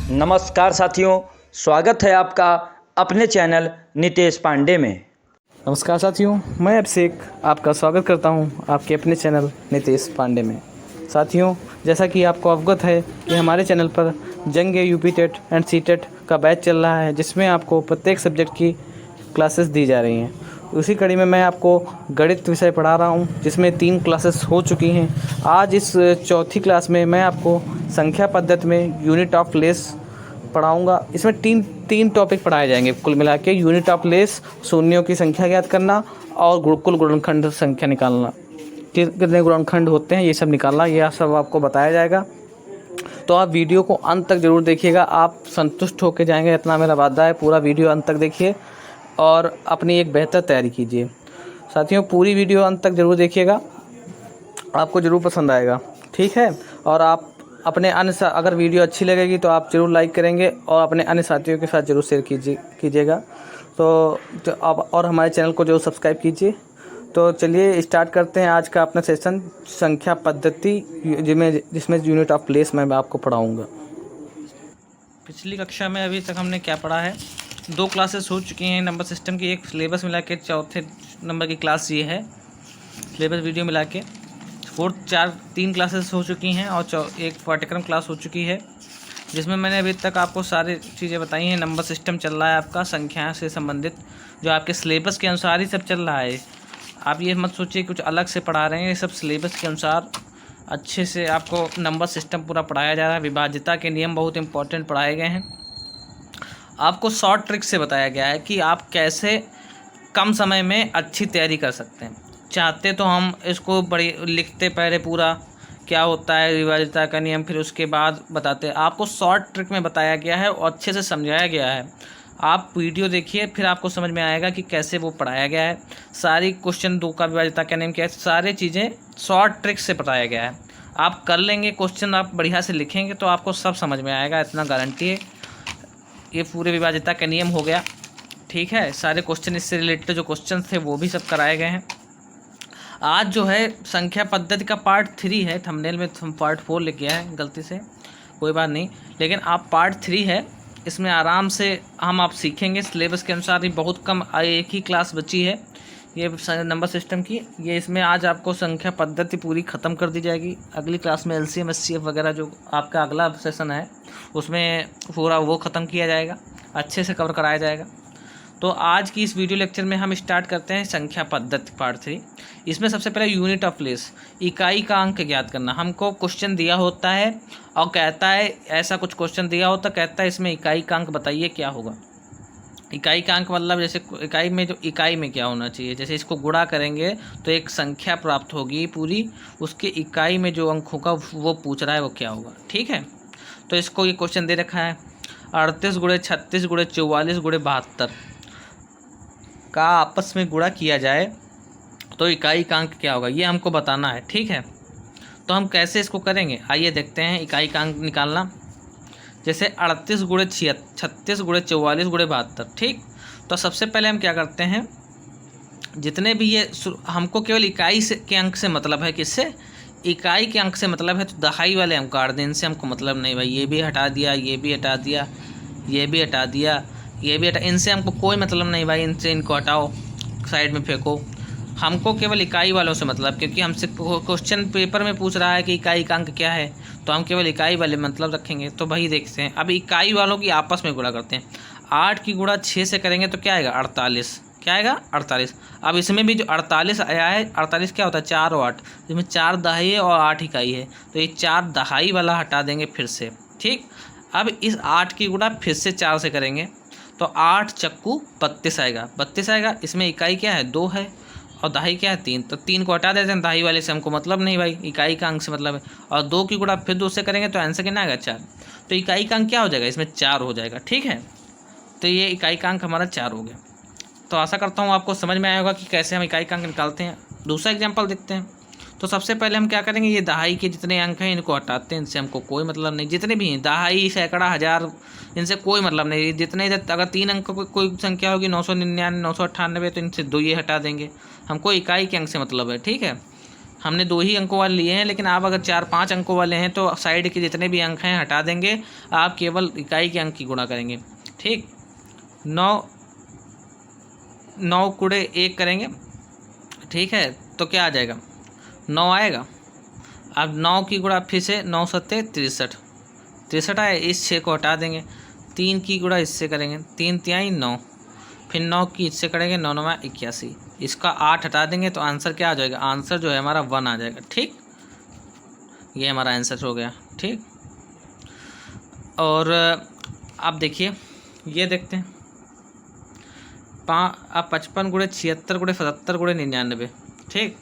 नमस्कार साथियों, स्वागत है आपका अपने चैनल नितेश पांडे में। नमस्कार साथियों, मैं अभिषेक आपका स्वागत करता हूं आपके अपने चैनल नितेश पांडे में। साथियों, जैसा कि आपको अवगत है कि हमारे चैनल पर जंग UP TET and C TET का बैच चल रहा है, जिसमें आपको प्रत्येक सब्जेक्ट की क्लासेस दी जा रही हैं। उसी कड़ी में मैं आपको गणित विषय पढ़ा रहा हूं, जिसमें 3 क्लासेस हो चुकी हैं। आज इस चौथी क्लास में मैं आपको संख्या पद्धति में यूनिट ऑफ प्लेस पढ़ाऊंगा। इसमें तीन टॉपिक पढ़ाए जाएंगे कुल मिला के। यूनिट ऑफ प्लेस, शून्यों की संख्या ज्ञात करना और कुल गुणनखंड संख्या निकालना, कितने गुणनखंड होते हैं ये सब निकालना, यह सब आपको बताया जाएगा। तो आप वीडियो को अंत तक ज़रूर देखिएगा, आप संतुष्ट होकर जाएंगे, इतना मेरा वादा है। पूरा वीडियो अंत तक देखिए और अपनी एक बेहतर तैयारी कीजिए। साथियों, पूरी वीडियो अंत तक ज़रूर देखिएगा, आपको ज़रूर पसंद आएगा, ठीक है। और आप अपने अन्य, अगर वीडियो अच्छी लगेगी तो आप ज़रूर लाइक करेंगे और अपने अन्य साथियों के साथ ज़रूर शेयर कीजिएगा। तो आप और हमारे चैनल को ज़रूर सब्सक्राइब कीजिए। तो चलिए स्टार्ट करते हैं आज का अपना सेशन, संख्या पद्धति, जिसमें यूनिट ऑफ प्लेस मैं आपको पढ़ाऊँगा। पिछली कक्षा में अभी तक हमने क्या पढ़ा है, 2 क्लासेस हो चुकी हैं नंबर सिस्टम की। एक सिलेबस मिला के चौथे नंबर की क्लास ये है, सिलेबस वीडियो मिला के। 3 क्लासेस हो चुकी हैं और एक पाठ्यक्रम क्लास हो चुकी है, जिसमें मैंने अभी तक आपको सारी चीज़ें बताई हैं। नंबर सिस्टम चल रहा है आपका, संख्या से संबंधित, जो आपके सिलेबस के अनुसार ही सब चल रहा है। आप ये मत सोचिए कुछ अलग से पढ़ा रहे हैं, ये सब सिलेबस के अनुसार अच्छे से आपको नंबर सिस्टम पूरा पढ़ाया जा रहा है। विभाज्यता के नियम बहुत इंपॉर्टेंट पढ़ाए गए हैं। आपको शॉर्ट ट्रिक से बताया गया है कि आप कैसे कम समय में अच्छी तैयारी कर सकते हैं। चाहते तो हम इसको बड़ी लिखते पहले पूरा क्या होता है विभाज्यता का नियम, फिर उसके बाद बताते हैं। आपको शॉर्ट ट्रिक में बताया गया है और अच्छे से समझाया गया है। आप वीडियो देखिए, फिर आपको समझ में आएगा कि कैसे वो पढ़ाया गया है। सारी क्वेश्चन 2 का विभाज्यता का नियम क्या है, सारी चीज़ें शॉर्ट ट्रिक से बताया गया है। आप कर लेंगे, क्वेश्चन आप बढ़िया से लिखेंगे तो आपको सब समझ में आएगा, इतना गारंटी है। ये पूरे विभाज्यता का नियम हो गया, ठीक है। सारे क्वेश्चन इससे रिलेटेड जो क्वेश्चन थे वो भी सब कराए गए हैं। आज जो है संख्या पद्धति का पार्ट 3 है, थंबनेल में पार्ट 4 लिख गया है गलती से, कोई बात नहीं, लेकिन आप पार्ट 3 है, इसमें आराम से आप सीखेंगे सिलेबस के अनुसार ही। बहुत कम, एक ही क्लास बची है ये नंबर सिस्टम की, ये इसमें आज आपको संख्या पद्धति पूरी ख़त्म कर दी जाएगी। अगली क्लास में LCM SCF वगैरह जो आपका अगला सेशन है उसमें पूरा वो ख़त्म किया जाएगा, अच्छे से कवर कराया जाएगा। तो आज की इस वीडियो लेक्चर में हम स्टार्ट करते हैं संख्या पद्धति पार्ट 3। इसमें सबसे पहले यूनिट ऑफ प्लेस, इकाई का अंक ज्ञात करना। हमको क्वेश्चन दिया होता है और कहता है, ऐसा कुछ क्वेश्चन दिया होता, कहता है इसमें इकाई का अंक बताइए क्या होगा। इकाई का अंक मतलब जैसे इकाई में क्या होना चाहिए, जैसे इसको गुणा करेंगे तो एक संख्या प्राप्त होगी पूरी, उसके इकाई में जो अंक होगा वो पूछ रहा है वो क्या होगा, ठीक है। तो इसको ये क्वेश्चन दे रखा है, 38 × 36 × 44 × 72 का आपस में गुणा किया जाए तो इकाई का अंक क्या होगा, ये हमको बताना है, ठीक है। तो हम कैसे इसको करेंगे, आइए देखते हैं इकाई का अंक निकालना। जैसे 38 × 36 × 44 × 72, ठीक। तो सबसे पहले हम क्या करते हैं, जितने भी ये हमको केवल इकाई से के अंक से मतलब है, किससे, इकाई के अंक से मतलब है। तो दहाई वाले अंक काट दें, इनसे हमको मतलब नहीं भाई, ये भी हटा दिया, ये भी हटा दिया, ये भी हटा दिया, ये भी हटा, इनसे हमको कोई मतलब नहीं भाई, इनको हटाओ, साइड में फेंको। हमको केवल इकाई वालों से मतलब, क्योंकि हमसे क्वेश्चन पेपर में पूछ रहा है कि इकाई का अंक क्या है, तो हम केवल इकाई वाले मतलब रखेंगे। तो भाई देखते हैं, अब इकाई वालों की आपस में गुणा करते हैं। 8 की गुणा 6 से करेंगे तो क्या आएगा, 48, क्या आएगा, 48। अब इसमें भी जो 48 आया है, 48 क्या होता है, 4 और 8, इसमें 4 दहाई है और 8 इकाई है, तो ये 4 दहाई वाला हटा देंगे फिर से, ठीक। अब इस 8 की गुणा फिर से 4 से करेंगे तो 8 चक्कू 32 आएगा, 32 आएगा। इसमें इकाई क्या है, 2 है और दहाई क्या है, 3, तो 3 को हटा देते हैं, दहाई वाले से हमको मतलब नहीं भाई, इकाई का अंक से मतलब है। और 2 की गुणा फिर 2 से करेंगे तो आंसर कितना आएगा, 4। तो इकाई का अंक क्या हो जाएगा, इसमें 4 हो जाएगा, ठीक है। तो ये इकाई का अंक हमारा 4 हो गया। तो आशा करता हूँ आपको समझ में आया होगा कि कैसे हम इकाई का अंक निकालते हैं। दूसरा एग्जाम्पल देखते हैं। तो सबसे पहले हम क्या करेंगे, ये दहाई के जितने अंक हैं इनको हटाते हैं, इनसे हमको कोई मतलब नहीं। जितने भी हैं, दहाई, सैकड़ा, हज़ार, इनसे कोई मतलब नहीं। जितने अगर 3 अंक कोई संख्या होगी, 999, 998, तो इनसे 2 ये हटा देंगे। हमको इकाई के अंक से मतलब है, ठीक है। हमने 2 ही अंकों वाले लिए हैं, लेकिन आप अगर 4-5 अंकों वाले हैं तो साइड के जितने भी अंक हैं हटा देंगे, आप केवल इकाई के अंक की गुणा करेंगे। ठीक, 9 गुणे 1 करेंगे, ठीक है, तो क्या आ जाएगा, 9 आएगा। अब 9 की गुणा फिर से 9 सत्ते 63, 63 आए, इस 6 को हटा देंगे। 3 की गुणा इससे करेंगे, 3 तिहाई 9, फिर 9 की इससे करेंगे, 9 9 81, इसका 8 हटा देंगे तो आंसर क्या आ जाएगा, आंसर जो है हमारा 1 आ जाएगा। ठीक, ये हमारा आंसर हो गया। ठीक, और आप देखिए, ये देखते हैं, अब 55 गुणे 76 गुणे 77 गुणे 99। ठीक,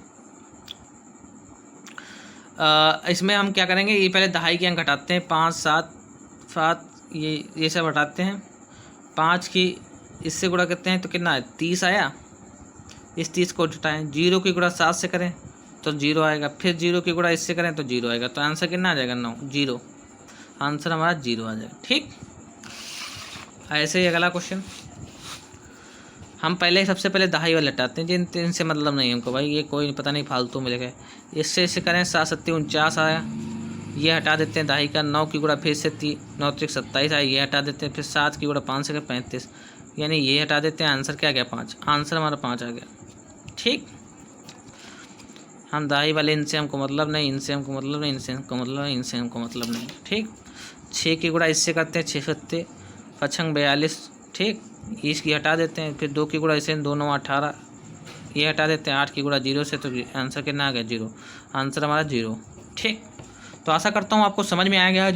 इसमें हम क्या करेंगे, ये पहले दहाई के अंक हटाते हैं, 5 7 7, ये सब हटाते हैं। 5 की इससे गुणा करते हैं तो कितना है, 30 आया, इस 30 को हटाएं। 0 की गुणा 7 से करें तो 0 आएगा, फिर 0 की गुणा इससे करें तो 0 आएगा, तो आंसर कितना आ जाएगा, 9, 0, आंसर हमारा 0 आ जाएगा। ठीक, ऐसे ही अगला क्वेश्चन, हम पहले सबसे पहले दहाई वाले हटाते हैं, इनसे मतलब नहीं हमको भाई, ये कोई पता नहीं फालतू मिल गए। इससे करें 7 7 49 आया, ये हटा देते हैं दहाई का। 9 की गुणा फिर से 9 3 27 आया, ये हटा देते हैं। फिर 7 की गुणा 5 से 35, यानी ये हटा देते हैं, आंसर क्या आ गया, 5, आंसर हमारा 5 आ गया। ठीक, हम दहाई वाले इनसे हमको मतलब नहीं, इनसे हमको मतलब नहीं, इनसे हमको मतलब नहीं, इनसे हमको मतलब नहीं। ठीक, 6 की गुणा इससे करते हैं, 6 सत्ते 42। ठीक, इसकी हटा देते हैं। फिर 2 की गुणा इसे 2 9 18, ये हटा देते हैं। 8 की गुणा 0 से, तो आंसर कितना आ गया, 0, आंसर हमारा 0। ठीक, तो आशा करता हूँ आपको समझ में आ गया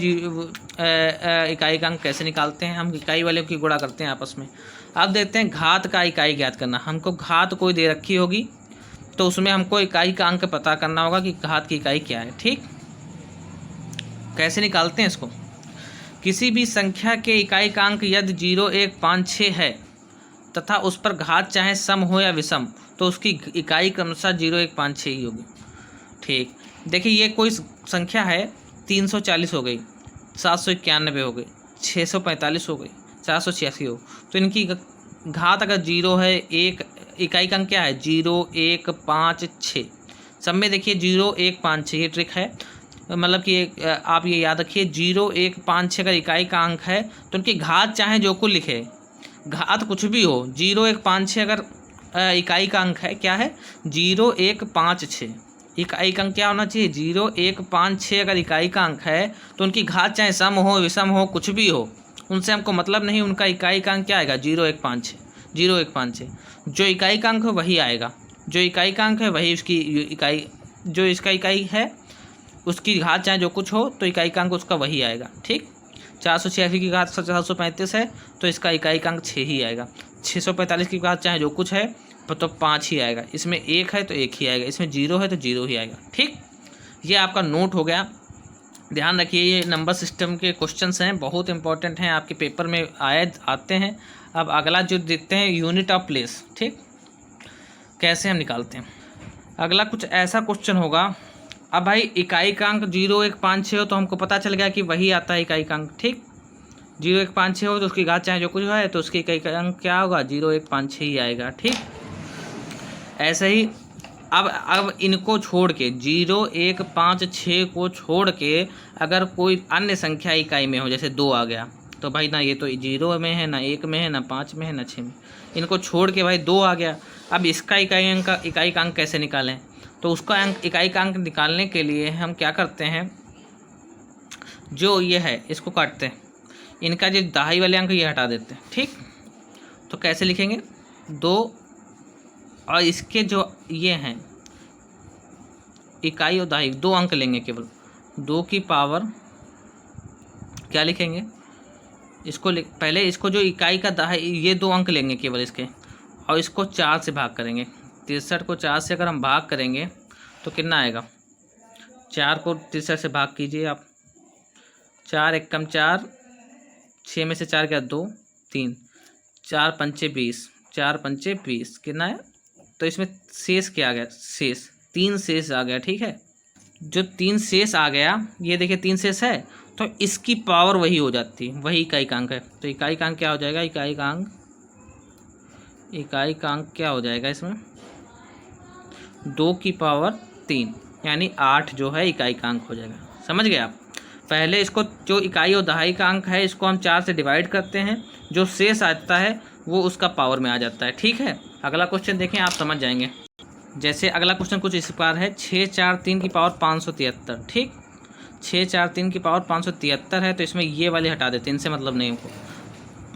इकाई का अंक कैसे निकालते हैं। हम इकाई वाले की गुणा करते हैं आपस में। अब देखते हैं घात का इकाई ज्ञात करना। हमको घात कोई दे रखी होगी तो उसमें हमको इकाई का अंक पता करना होगा कि घात की इकाई क्या है। ठीक, कैसे निकालते हैं इसको, किसी भी संख्या के इकाई का अंक यदि 0 1 5 6 है तथा उस पर घात चाहे सम हो या विषम, तो उसकी इकाई क्रमशः 0 1 5 6 ही होगी। ठीक, देखिए ये कोई संख्या है, 340 हो गई, 791 हो गई, 645 हो गई, 486 हो, तो इनकी घात अगर 0 है, एक इकाई का अंक क्या है, 0 1 5 6, सब में देखिए 0 1 5 6, ये ट्रिक है, मतलब कि आप ये याद रखिए, 0 1 5 6 अगर इकाई का अंक है तो उनकी घात चाहे जो कुछ लिखे, घात कुछ भी हो, 0 1 5 6 अगर इकाई का अंक है, क्या है, 0 1 5 6, इकाई का अंक क्या होना चाहिए, 0 1 5 6 अगर इकाई का अंक है तो उनकी घात चाहे सम हो विषम हो कुछ भी हो, उनसे हमको मतलब नहीं, उनका इकाई का अंक क्या आएगा, 0 1 5 6, 0 1 5 6, जो इकाई का अंक है वही आएगा, जो इकाई का अंक है वही उसकी इकाई, जो इसका इकाई है उसकी घात चाहे जो कुछ हो तो इकाई का अंक उसका वही आएगा। ठीक, 486 की घात 735 है तो इसका इकाई का अंक 6 ही आएगा। 645 की घात चाहे जो कुछ है तो 5 ही आएगा, इसमें 1 है तो 1 ही आएगा, इसमें 0 है तो 0 ही आएगा। ठीक, ये आपका नोट हो गया, ध्यान रखिए, ये नंबर सिस्टम के क्वेश्चंस हैं, बहुत इंपॉर्टेंट हैं, आपके पेपर में आते हैं। अब अगला जो देखते हैं, यूनिट ऑफ प्लेस। ठीक, कैसे हम निकालते हैं, अगला कुछ ऐसा क्वेश्चन होगा। अब भाई इकाई का अंक 0 1 5 6 हो तो हमको पता चल गया कि वही आता है इकाई का अंक। ठीक, 0 1 5 6 हो तो उसकी घात चाहे जो कुछ है तो उसकी इकाई का अंक क्या होगा, 0 1 5 6 ही आएगा। ठीक, ऐसे ही अब इनको छोड़ के 0 1 5 6 को छोड़ के अगर कोई अन्य संख्या इकाई में हो, जैसे 2 आ गया, तो भाई ना ये तो 0 में है, ना 1 में है, ना 5 में है, ना 6 में, इनको छोड़ के भाई 2 आ गया। अब इसका इकाई का अंक कैसे निकालें, तो उसका अंक इकाई का अंक निकालने के लिए हम क्या करते हैं, जो ये है इसको काटते हैं, इनका जो दहाई वाले अंक ये हटा देते हैं। ठीक, तो कैसे लिखेंगे, 2 और इसके जो ये हैं इकाई और दहाई 2 अंक लेंगे, केवल 2 की पावर क्या लिखेंगे, इसको पहले इसको जो इकाई का दहाई ये 2 अंक लेंगे केवल इसके, और इसको 4 से भाग करेंगे। 63 को 4 से अगर हम भाग करेंगे तो कितना आएगा, 4 को 63 से भाग कीजिए आप, 4 1 कम 4, 6 में से 4 क्या 2 3, 4 पंचे 20, 4 पंचे 20 कितना है, तो इसमें शेष क्या आ गया, शेष 3 शेष आ गया। ठीक है, जो 3 शेष आ गया, ये देखिए 3 शेष है तो इसकी पावर वही हो जाती है, वही इकाई का अंक है। तो इकाई का अंक क्या हो जाएगा, इकाई का अंक क्या हो जाएगा इसमें, 2 की पावर 3 यानी 8 जो है इकाई का अंक हो जाएगा। समझ गए आप? पहले इसको जो इकाई और दहाई का अंक है इसको हम 4 से डिवाइड करते हैं, जो शेष आता है वो उसका पावर में आ जाता है। ठीक है, अगला क्वेश्चन देखें, आप समझ जाएंगे। जैसे अगला क्वेश्चन कुछ इस प्रकार है, 6 4 3 की पावर 573। ठीक, 6 4 3 की पावर 573 है, तो इसमें ये वाले हटा देते हैं, इनसे मतलब नहीं हमको।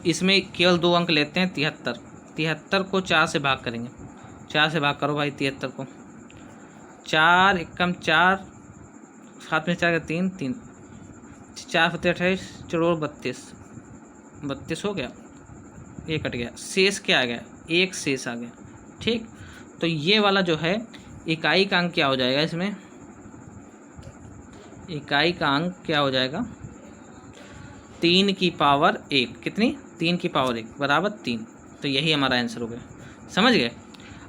इसमें केवल 2 अंक लेते हैं, 73। 73 को 4 से भाग करेंगे, 4 से भाग करो भाई 73 को। 4 एकम 4, 7 में 4 का 3 3, 4 फते 28, 4 32, 32 हो गया, ये कट गया, शेष क्या आ गया? 1 शेष आ गया। ठीक, तो ये वाला जो है इकाई का अंक क्या हो जाएगा? इसमें इकाई का अंक क्या हो जाएगा? 3 की पावर 1। कितनी? 3 की पावर 1 बराबर 3। तो यही हमारा आंसर हो गया। समझ गए?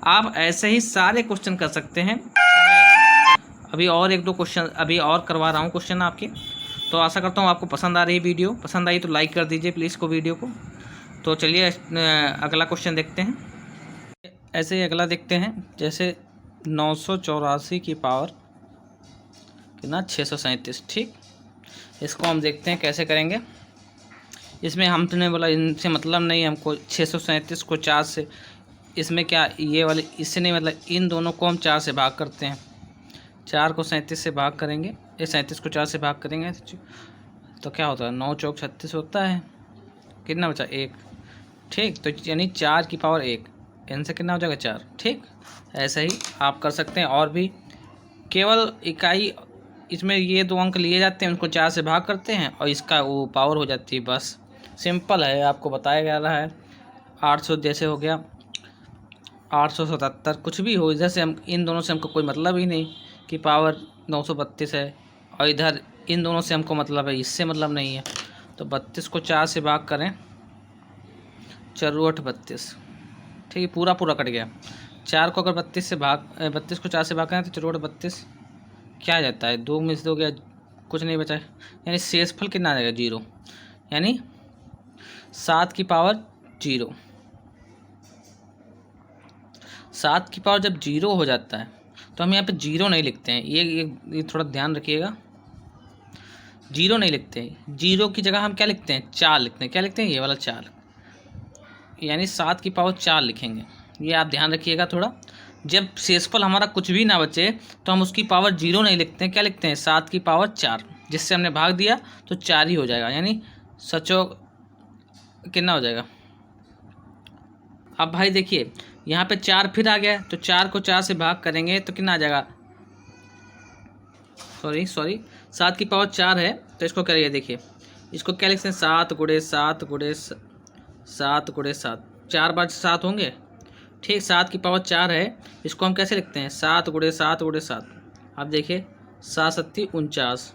आप ऐसे ही सारे क्वेश्चन कर सकते हैं। अभी और 1-2 क्वेश्चन अभी और करवा रहा हूँ क्वेश्चन आपके। तो आशा करता हूँ आपको पसंद आ रही है वीडियो। पसंद आई तो लाइक कर दीजिए प्लीज़ को वीडियो को। तो चलिए अगला क्वेश्चन देखते हैं। ऐसे ही अगला देखते हैं, जैसे 984 की पावर कितना? 637। ठीक, इसको हम देखते हैं कैसे करेंगे। इसमें हमने बोला इनसे मतलब नहीं हमको, 637 को 4 से, इसमें क्या ये वाले इससे नहीं मतलब, इन दोनों को हम 4 से भाग करते हैं। 4 को 37 से भाग करेंगे, ये 37 को 4 से भाग करेंगे तो क्या होता है? 9 चौक 36 होता है। कितना बचा? 1। ठीक, तो यानी 4 की पावर 1, इनसे कितना हो जाएगा? 4। ठीक, ऐसे ही आप कर सकते हैं। और भी केवल इकाई, इसमें ये 2 अंक लिए जाते हैं, उनको 4 से भाग करते हैं और इसका वो पावर हो जाती है। बस सिंपल है, आपको बताया जा रहा है। 800 जैसे हो गया, 877 कुछ भी हो, इधर से हम इन दोनों से हमको कोई मतलब ही नहीं कि पावर 932 है, और इधर इन दोनों से हमको मतलब है, इससे मतलब नहीं है। तो 32 को 4 से भाग करें, 4 8 32। ठीक है, पूरा कट गया। 4 को अगर 32 से भाग 32 को 4 से भाग करें तो 4 8 32 क्या आ जाता है? 2 में से 2 गया, कुछ नहीं बचा, यानी शेषफल कितना आ जाएगा? 0। यानी 7 की पावर 0। 7 की पावर जब 0 हो जाता है तो हम यहाँ पे 0 नहीं लिखते हैं। ये थोड़ा ध्यान रखिएगा, 0 नहीं लिखते हैं। 0 की जगह हम क्या लिखते हैं? 4 लिखते हैं। क्या लिखते हैं? ये वाला 4, यानी 7 की पावर 4 लिखेंगे। ये आप ध्यान रखिएगा थोड़ा। जब शेषफल हमारा कुछ भी ना बचे तो हम उसकी पावर 0 नहीं लिखते हैं। क्या लिखते हैं? 7 की पावर 4, जिससे हमने भाग दिया तो 4 ही हो जाएगा, यानी सचो कितना हो जाएगा? अब भाई देखिए यहाँ पे 4 फिर आ गया, तो 4 को 4 से भाग करेंगे तो कितना आ जाएगा? सॉरी 7 की पावर 4 है, तो इसको करिए, देखिए इसको क्या लिखते हैं? 7 गुणे 7 गुणे 7 गुणे 7, 4 बार 7 होंगे। ठीक, 7 की पावर 4 है, इसको हम कैसे लिखते हैं? 7 गुणे 7 गुणे 7। अब देखिए 7 7 49।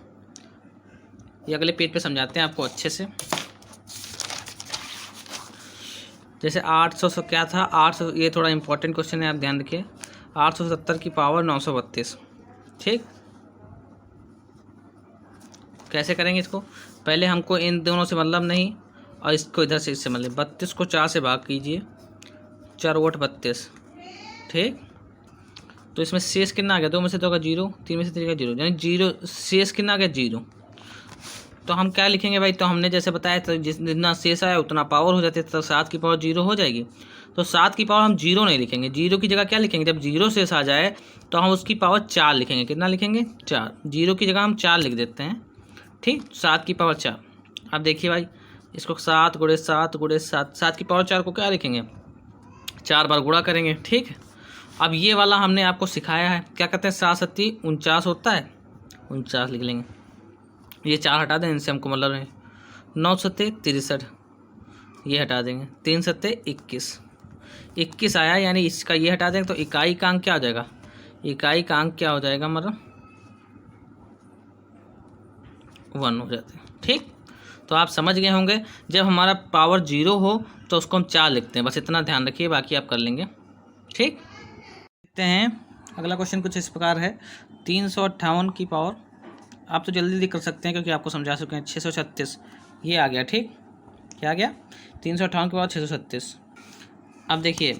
ये अगले पेज पे समझाते हैं आपको अच्छे से। जैसे 800 क्या था? 800, ये थोड़ा इंपॉर्टेंट क्वेश्चन है, आप ध्यान रखिए। 870 की पावर 932। ठीक, कैसे करेंगे इसको? पहले हमको इन दोनों से मतलब नहीं, और इसको इधर से इससे मतलब। 32 को 4 से भाग कीजिए, 4 8 32। ठीक, तो इसमें शेष कितना आ गया? 2 में से 2 का 0, 3 में से 3 का 0, यानी 0 शेष कितना आ गया? 0। तो हम क्या लिखेंगे भाई? तो हमने जैसे बताया था, जितना शेष आया उतना पावर हो जाती है, तो 7 की पावर 0 हो जाएगी। तो 7 की पावर हम 0 नहीं लिखेंगे, 0 की जगह क्या लिखेंगे? जब 0 शेष आ जाए तो हम उसकी पावर 4 लिखेंगे। कितना लिखेंगे? 4। 0 की जगह हम 4 लिख देते हैं। ठीक, 7 की पावर 4। अब देखिए भाई, इसको 7 गुणे 7 गुणे 7, 7 की पावर 4 को क्या लिखेंगे? 4 बार गुणा करेंगे। ठीक, अब ये वाला हमने आपको सिखाया है, क्या कहते हैं? 7 7 49 होता है, 49 लिख लेंगे। ये 4 हटा दें, इनसे हमको मतलब नहीं। 9 7 63, ये हटा देंगे। 3 7 21, 21 आया, यानी इसका ये हटा देंगे तो इकाई का अंक क्या हो जाएगा? इकाई का अंक क्या हो जाएगा? मतलब 1 हो जाते हैं। ठीक, तो आप समझ गए होंगे, जब हमारा पावर 0 हो तो उसको हम 4 लिखते हैं। बस इतना ध्यान रखिए, बाकी आप कर लेंगे। ठीक, देखते हैं अगला क्वेश्चन कुछ इस प्रकार है। 358 की पावर, आप तो जल्दी जल्दी कर सकते हैं क्योंकि आपको समझा चुके हैं। 636 ये आ गया। ठीक, क्या आ गया? 358 के बाद 636। अब देखिए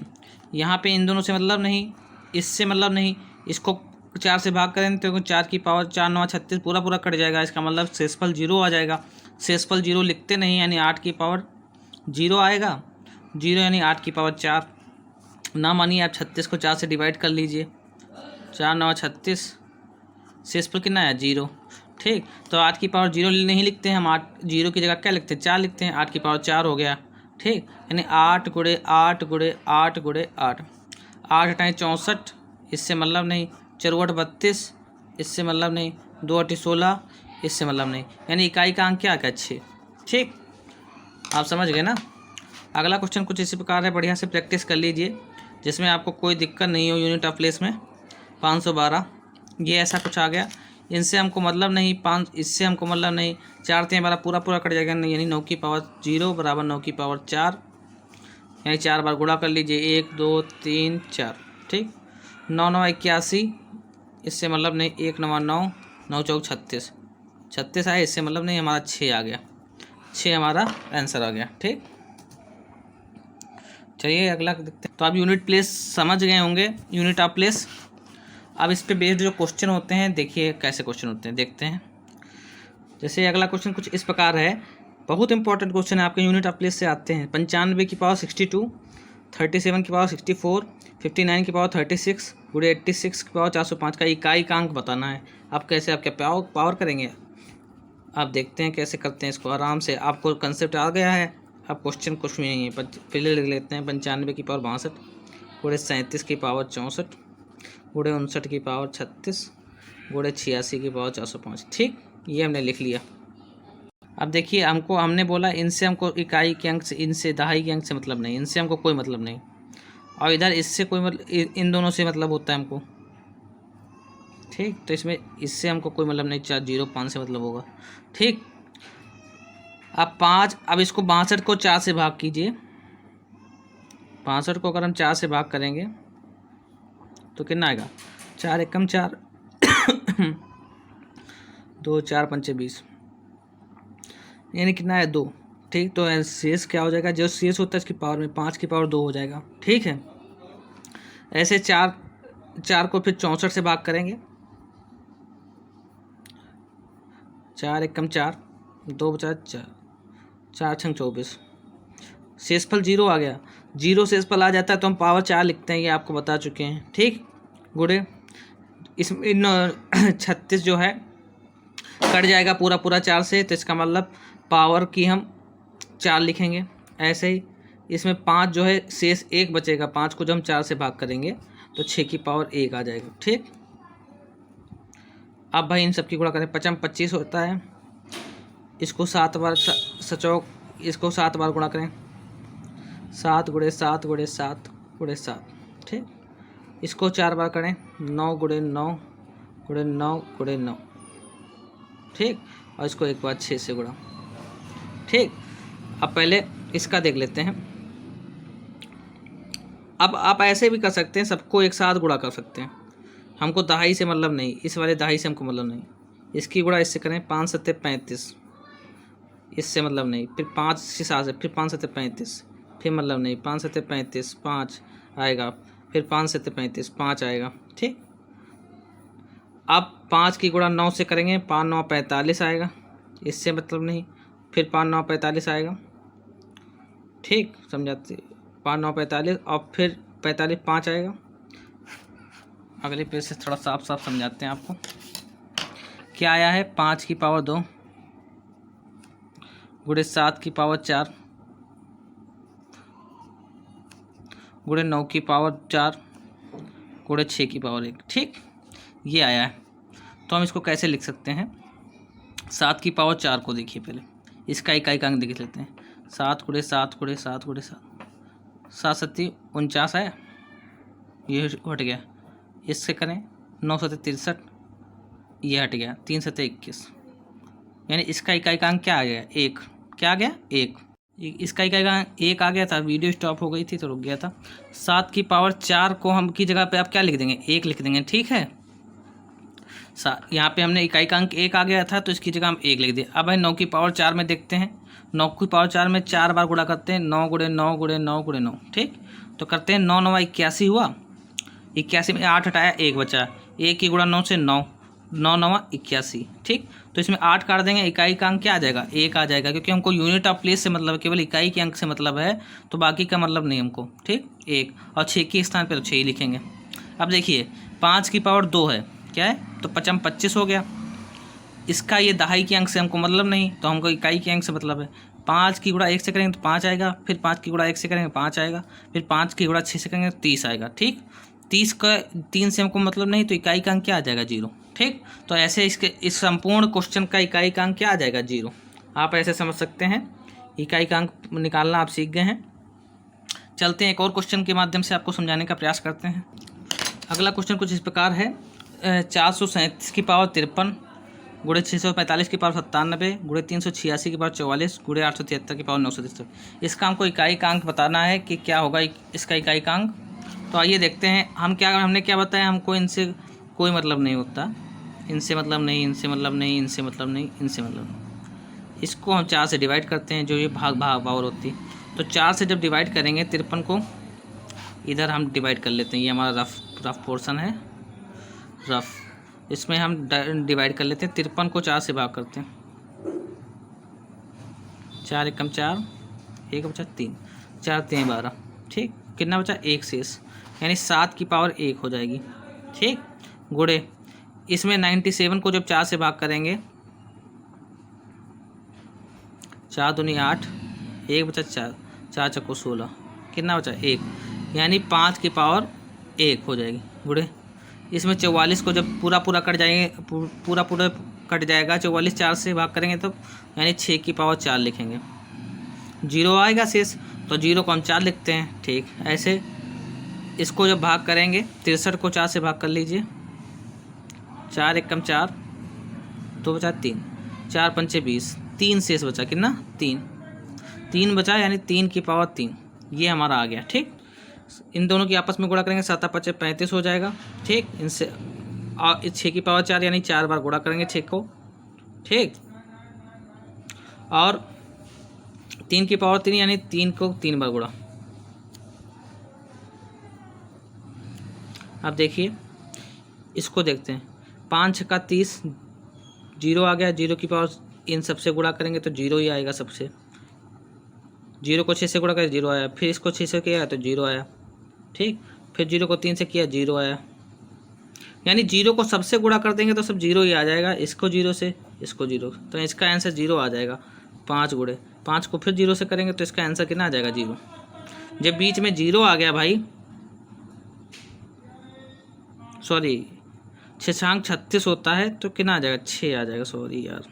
यहाँ पे इन दोनों से मतलब नहीं, इससे मतलब नहीं, इसको 4 से भाग करें तो 4 की पावर 4 9 36 पूरा पूरा कट जाएगा। इसका मतलब शेषफल 0 आ जाएगा। शेषफल 0 लिखते नहीं, यानी 8 की पावर 0 आएगा। 0 यानी 8 की पावर 4 ना मानिए आप 36 को 4 से डिवाइड कर लीजिए। 4 9 36, शेषफल कितना है 0। ठीक, तो 8 की पावर 0 नहीं लिखते हैं हम, 8 0 की जगह क्या लिखते हैं 4 लिखते हैं। 8 की पावर 4 हो गया। ठीक, यानी 8 गुणे 8 गुणे 8 गुणे 8, 8 अठाई 64, इससे मतलब नहीं। 4 8 32, इससे मतलब नहीं। 2 8 16, इससे मतलब नहीं। यानी इकाई का अंक क्या 6। ठीक, आप समझ गए ना। अगला क्वेश्चन कुछ इसी प्रकार है, बढ़िया से प्रैक्टिस कर लीजिए जिसमें आपको कोई दिक्कत नहीं हो। यूनिट ऑफ प्लेस में 512 ये ऐसा कुछ आ गया। इनसे हमको मतलब नहीं, 5 इससे हमको मतलब नहीं। 4 3 हमारा पूरा पूरा कट जाएगा, नहीं यानी 9 की पावर 0 बराबर 9 की पावर 4, यानी 4 बार गुणा कर लीजिए। 1 2 3 4। ठीक, 9 9 81, इससे मतलब नहीं। 1 9 9, 9 4 36, 36 आया, इससे मतलब नहीं। हमारा 6 आ गया, 6 हमारा आंसर आ गया। ठीक, चलिए अगला देखते हैं। तो आप यूनिट प्लेस समझ गए होंगे, यूनिट ऑफ प्लेस। अब इस पे बेस्ड जो क्वेश्चन होते हैं, देखिए कैसे क्वेश्चन होते हैं, देखते हैं। जैसे अगला क्वेश्चन कुछ इस प्रकार है, बहुत इंपॉर्टेंट क्वेश्चन है, आपके यूनिट ऑफ प्लेस से आते हैं। 95 की पावर 62, 37 की पावर 64, 59 की पावर 36 गुणे 86 की पावर 405 का इकाई का अंक बताना है। आप कैसे आपके पावर करेंगे, आप देखते हैं कैसे करते हैं इसको आराम से। आपको कंसेप्ट आ गया है, अब क्वेश्चन कुछ भी नहीं है। पहले लिख लेते हैं। 95 की पावर 62 गुणे 37 की पावर 64 गुणे 59 की पावर 36 गुणे 86 की पावर 405। ठीक, ये हमने लिख लिया। अब देखिए, हमने बोला इनसे हमको इकाई के अंक से, इनसे दहाई के अंक से मतलब नहीं, इनसे हमको कोई मतलब नहीं। और इधर इससे कोई मतलब, इन दोनों से मतलब होता है हमको। ठीक, तो इसमें इससे हमको कोई मतलब नहीं। 4 0 5 से मतलब होगा। ठीक, अब 5, अब इसको 62 को 4 से भाग कीजिए। 62 को अगर हम 4 से भाग करेंगे तो कितना आएगा। 4 एकम 4 2 4 5 20, यानी कितना है 2। ठीक, तो शेष क्या हो जाएगा, जो शेष होता है इसकी पावर में 5 की पावर 2 हो जाएगा। ठीक है, ऐसे 4 को फिर 64 से भाग करेंगे। 4 एकम 4, 2 बचा 4, 4 छंग 24, शेषफल 0 आ गया। 0 शेषफल आ जाता है तो हम पावर 4 लिखते हैं, ये आपको बता चुके हैं। ठीक, गुणे इसमें 36 जो है कट जाएगा पूरा पूरा 4 से, तो इसका मतलब पावर की हम 4 लिखेंगे। ऐसे ही इसमें 5 जो है शेष 1 बचेगा, 5 को जब हम 4 से भाग करेंगे तो 6 की पावर 1 आ जाएगा। ठीक, अब भाई इन सब की गुणा करें। 55 25 होता है, इसको 7 बार सचौक, इसको 7 बार गुणा करें। 7 गुणे 7 गुणे 7 गुणे 7। ठीक, इसको 4 बार करें। 9 गुणे 9 गुणे 9 गुणे 9। ठीक, और इसको एक बार 6 से गुणा। ठीक, अब पहले इसका देख लेते हैं। अब आप ऐसे भी कर सकते हैं, सबको एक साथ गुणा कर सकते हैं। हमको दहाई से मतलब नहीं, इस वाले दहाई से हमको मतलब नहीं। इसकी गुणा इससे करें। 5 7 35, इससे मतलब नहीं। फिर 5 से 7 से, फिर 5 7 35, फिर मतलब नहीं। 5 7 35 5 आएगा, फिर 5 7 35 5 आएगा। ठीक, अब 5 की गुणा 9 से करेंगे। 5 9 45 आएगा, इससे मतलब नहीं। फिर 5 9 45 आएगा। ठीक, समझाते। 5 9 45 और फिर 45 5 आएगा। अगले पेज से थोड़ा साफ साफ समझाते हैं आपको। क्या आया है, 5 की पावर 2 गुणे 7 की पावर 4 गुणे 9 की पावर 4 गुणे 6 की पावर 1। ठीक, ये आया है। तो हम इसको कैसे लिख सकते हैं। 7 की पावर 4 को देखिए, पहले इसका इकाई का अंक देख लेते हैं। 7 गुणे 7 गुणे 7 गुणे 7, 7 7 49 आया, ये हट गया। इससे करें 9 7 63, ये हट गया। 3 7 21, यानी इसका इकाई का अंक क्या आ गया 1। क्या आ गया 1। इसका इकाई का अंक 1 आ गया था। वीडियो स्टॉप हो गई थी तो रुक गया था। 7 की पावर 4 को हम की जगह पे आप क्या लिख देंगे 1 लिख देंगे। ठीक है, यहाँ पे हमने इकाई का अंक 1 आ गया था तो इसकी जगह हम 1 लिख दिए। अब भाई 9 की पावर 4 में देखते हैं। 9 की पावर 4 में 4 बार गुणा करते हैं। 9 गुणे 9 गुणे 9 गुणे 9। ठीक, तो करते हैं। 9 9 81 हुआ। 81 में 8 हटाया 1 बचा, 1 की गुणा 9 से 9, 9 9 81। ठीक, तो इसमें 8 काट देंगे, इकाई का अंक क्या आ जाएगा, 1 आ जाएगा, क्योंकि हमको यूनिट ऑफ प्लेस से मतलब है, केवल इकाई के अंक से मतलब है, तो बाकी का मतलब नहीं हमको। ठीक, 1 और 6 के स्थान पर 6 ही लिखेंगे। अब देखिए 5 की पावर 2 है, क्या है, तो 5 25 हो गया। इसका ये दहाई के अंक से हमको मतलब नहीं, तो हमको इकाई के अंक से मतलब है। 5 की गुणा 1 से करेंगे तो 5 आएगा, फिर 5 की गुणा 1 से करेंगे 5 आएगा, फिर 5 की गुणा 6 से करेंगे तो 30 आएगा। ठीक, 30 का 3 से हमको मतलब नहीं, तो इकाई का अंक क्या आ जाएगा, 0। ठीक, तो ऐसे इसके इस संपूर्ण क्वेश्चन का इकाई का अंक क्या आ जाएगा, 0। आप ऐसे समझ सकते हैं, इकाई का अंक निकालना आप सीख गए हैं। चलते हैं एक और क्वेश्चन के माध्यम से आपको समझाने का प्रयास करते हैं। अगला क्वेश्चन कुछ इस प्रकार है, 437 की पावर 53 गुणे 645 की पावर 97 गुणे 386 की पावर 44 गुणे 873 की पावर 963। इसका हमको इकाई का अंक बताना है कि क्या होगा इसका इकाई का अंक। तो आइए देखते हैं। हमने क्या बताया, हमको इनसे कोई मतलब नहीं होता, इनसे मतलब नहीं, इनसे मतलब नहीं, इनसे मतलब नहीं, इनसे मतलब नहीं। इसको हम 4 से डिवाइड करते हैं, जो ये भाग पावर होती है। तो 4 से जब डिवाइड करेंगे 53 को, इधर हम डिवाइड कर लेते हैं, ये हमारा रफ पोर्शन है, रफ, इसमें हम डिवाइड कर लेते हैं। 53 को 4 से भाग करते हैं, 4 एकम 4, 1 बचा 3, 4 3 12। ठीक, कितना बचा, 1 शेष, यानी 7 की पावर 1 हो जाएगी। ठीक, गुणे इसमें 97 को जब 4 से भाग करेंगे, 4 दूनी 8, 1 बचा 4, 4 चक्को 16, कितना बचा 1, यानी 5 की पावर 1 हो जाएगी। गुणे इसमें 44 को जब पूरा कट जाएंगे, पूरा कट जाएगा, 44 4 से भाग करेंगे तो यानी 6 की पावर 4 लिखेंगे, 0 आएगा शेष, तो 0 को हम 4 लिखते हैं। ठीक, ऐसे इसको जब भाग करेंगे 63 को 4 से भाग कर लीजिए, 4 एकम 4, 2 बचा 3, 4 पंचे 20, 3 शेष बचा, कितना 3 बचा, यानी 3 की पावर 3, ये हमारा आ गया। ठीक, इन दोनों की आपस में गुणा करेंगे, 7 5 35 हो जाएगा। ठीक, इनसे 6 की पावर 4, यानी 4 बार गुणा करेंगे 6 को। ठीक, और 3 की पावर 3, यानी 3 को 3 बार गुणा। अब देखिए इसको देखते हैं, 5 का 30, 0 आ गया, 0 की पावर इन सबसे गुणा करेंगे तो 0 ही आएगा सबसे। 0 को 6 से गुणा करें 0 आया, फिर इसको 6 से किया तो 0 आया। ठीक, फिर 0 को 3 से किया 0 आया, यानी 0 को सबसे गुणा कर देंगे तो सब 0 ही आ जाएगा। इसको 0 से, इसको 0, तो इसका आंसर 0 आ जाएगा। 5 गुणे 5 को फिर 0 से करेंगे तो इसका आंसर कितना आ जाएगा, 0। जब बीच में 0 आ गया भाई, सॉरी 6 होता है तो कितना आ जाएगा, 6 आ जाएगा, सॉरी यार,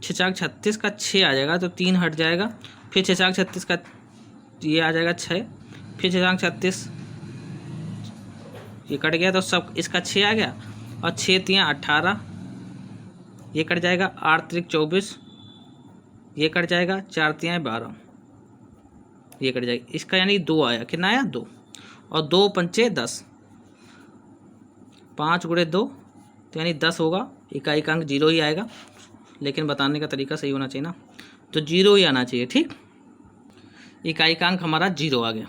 6 36 का 6 आ जाएगा, तो 3 हट जाएगा, फिर 6 36 का ये आ जाएगा 6, फिर 6 36 ये कट गया तो सब इसका 6 आ गया, और 6 3 18, ये कट जाएगा, 8 3 24, ये कट जाएगा, 4 3 12, ये कट जाएगा, इसका यानी 2 आया, कितना आया 2, और 2 पंचे 10, 5 गुणे 2 तो यानी 10 होगा। इकाई का अंक 0 ही आएगा, लेकिन बताने का तरीका सही होना चाहिए ना, तो 0 ही आना चाहिए। ठीक, इकाई का अंक हमारा 0 आ गया,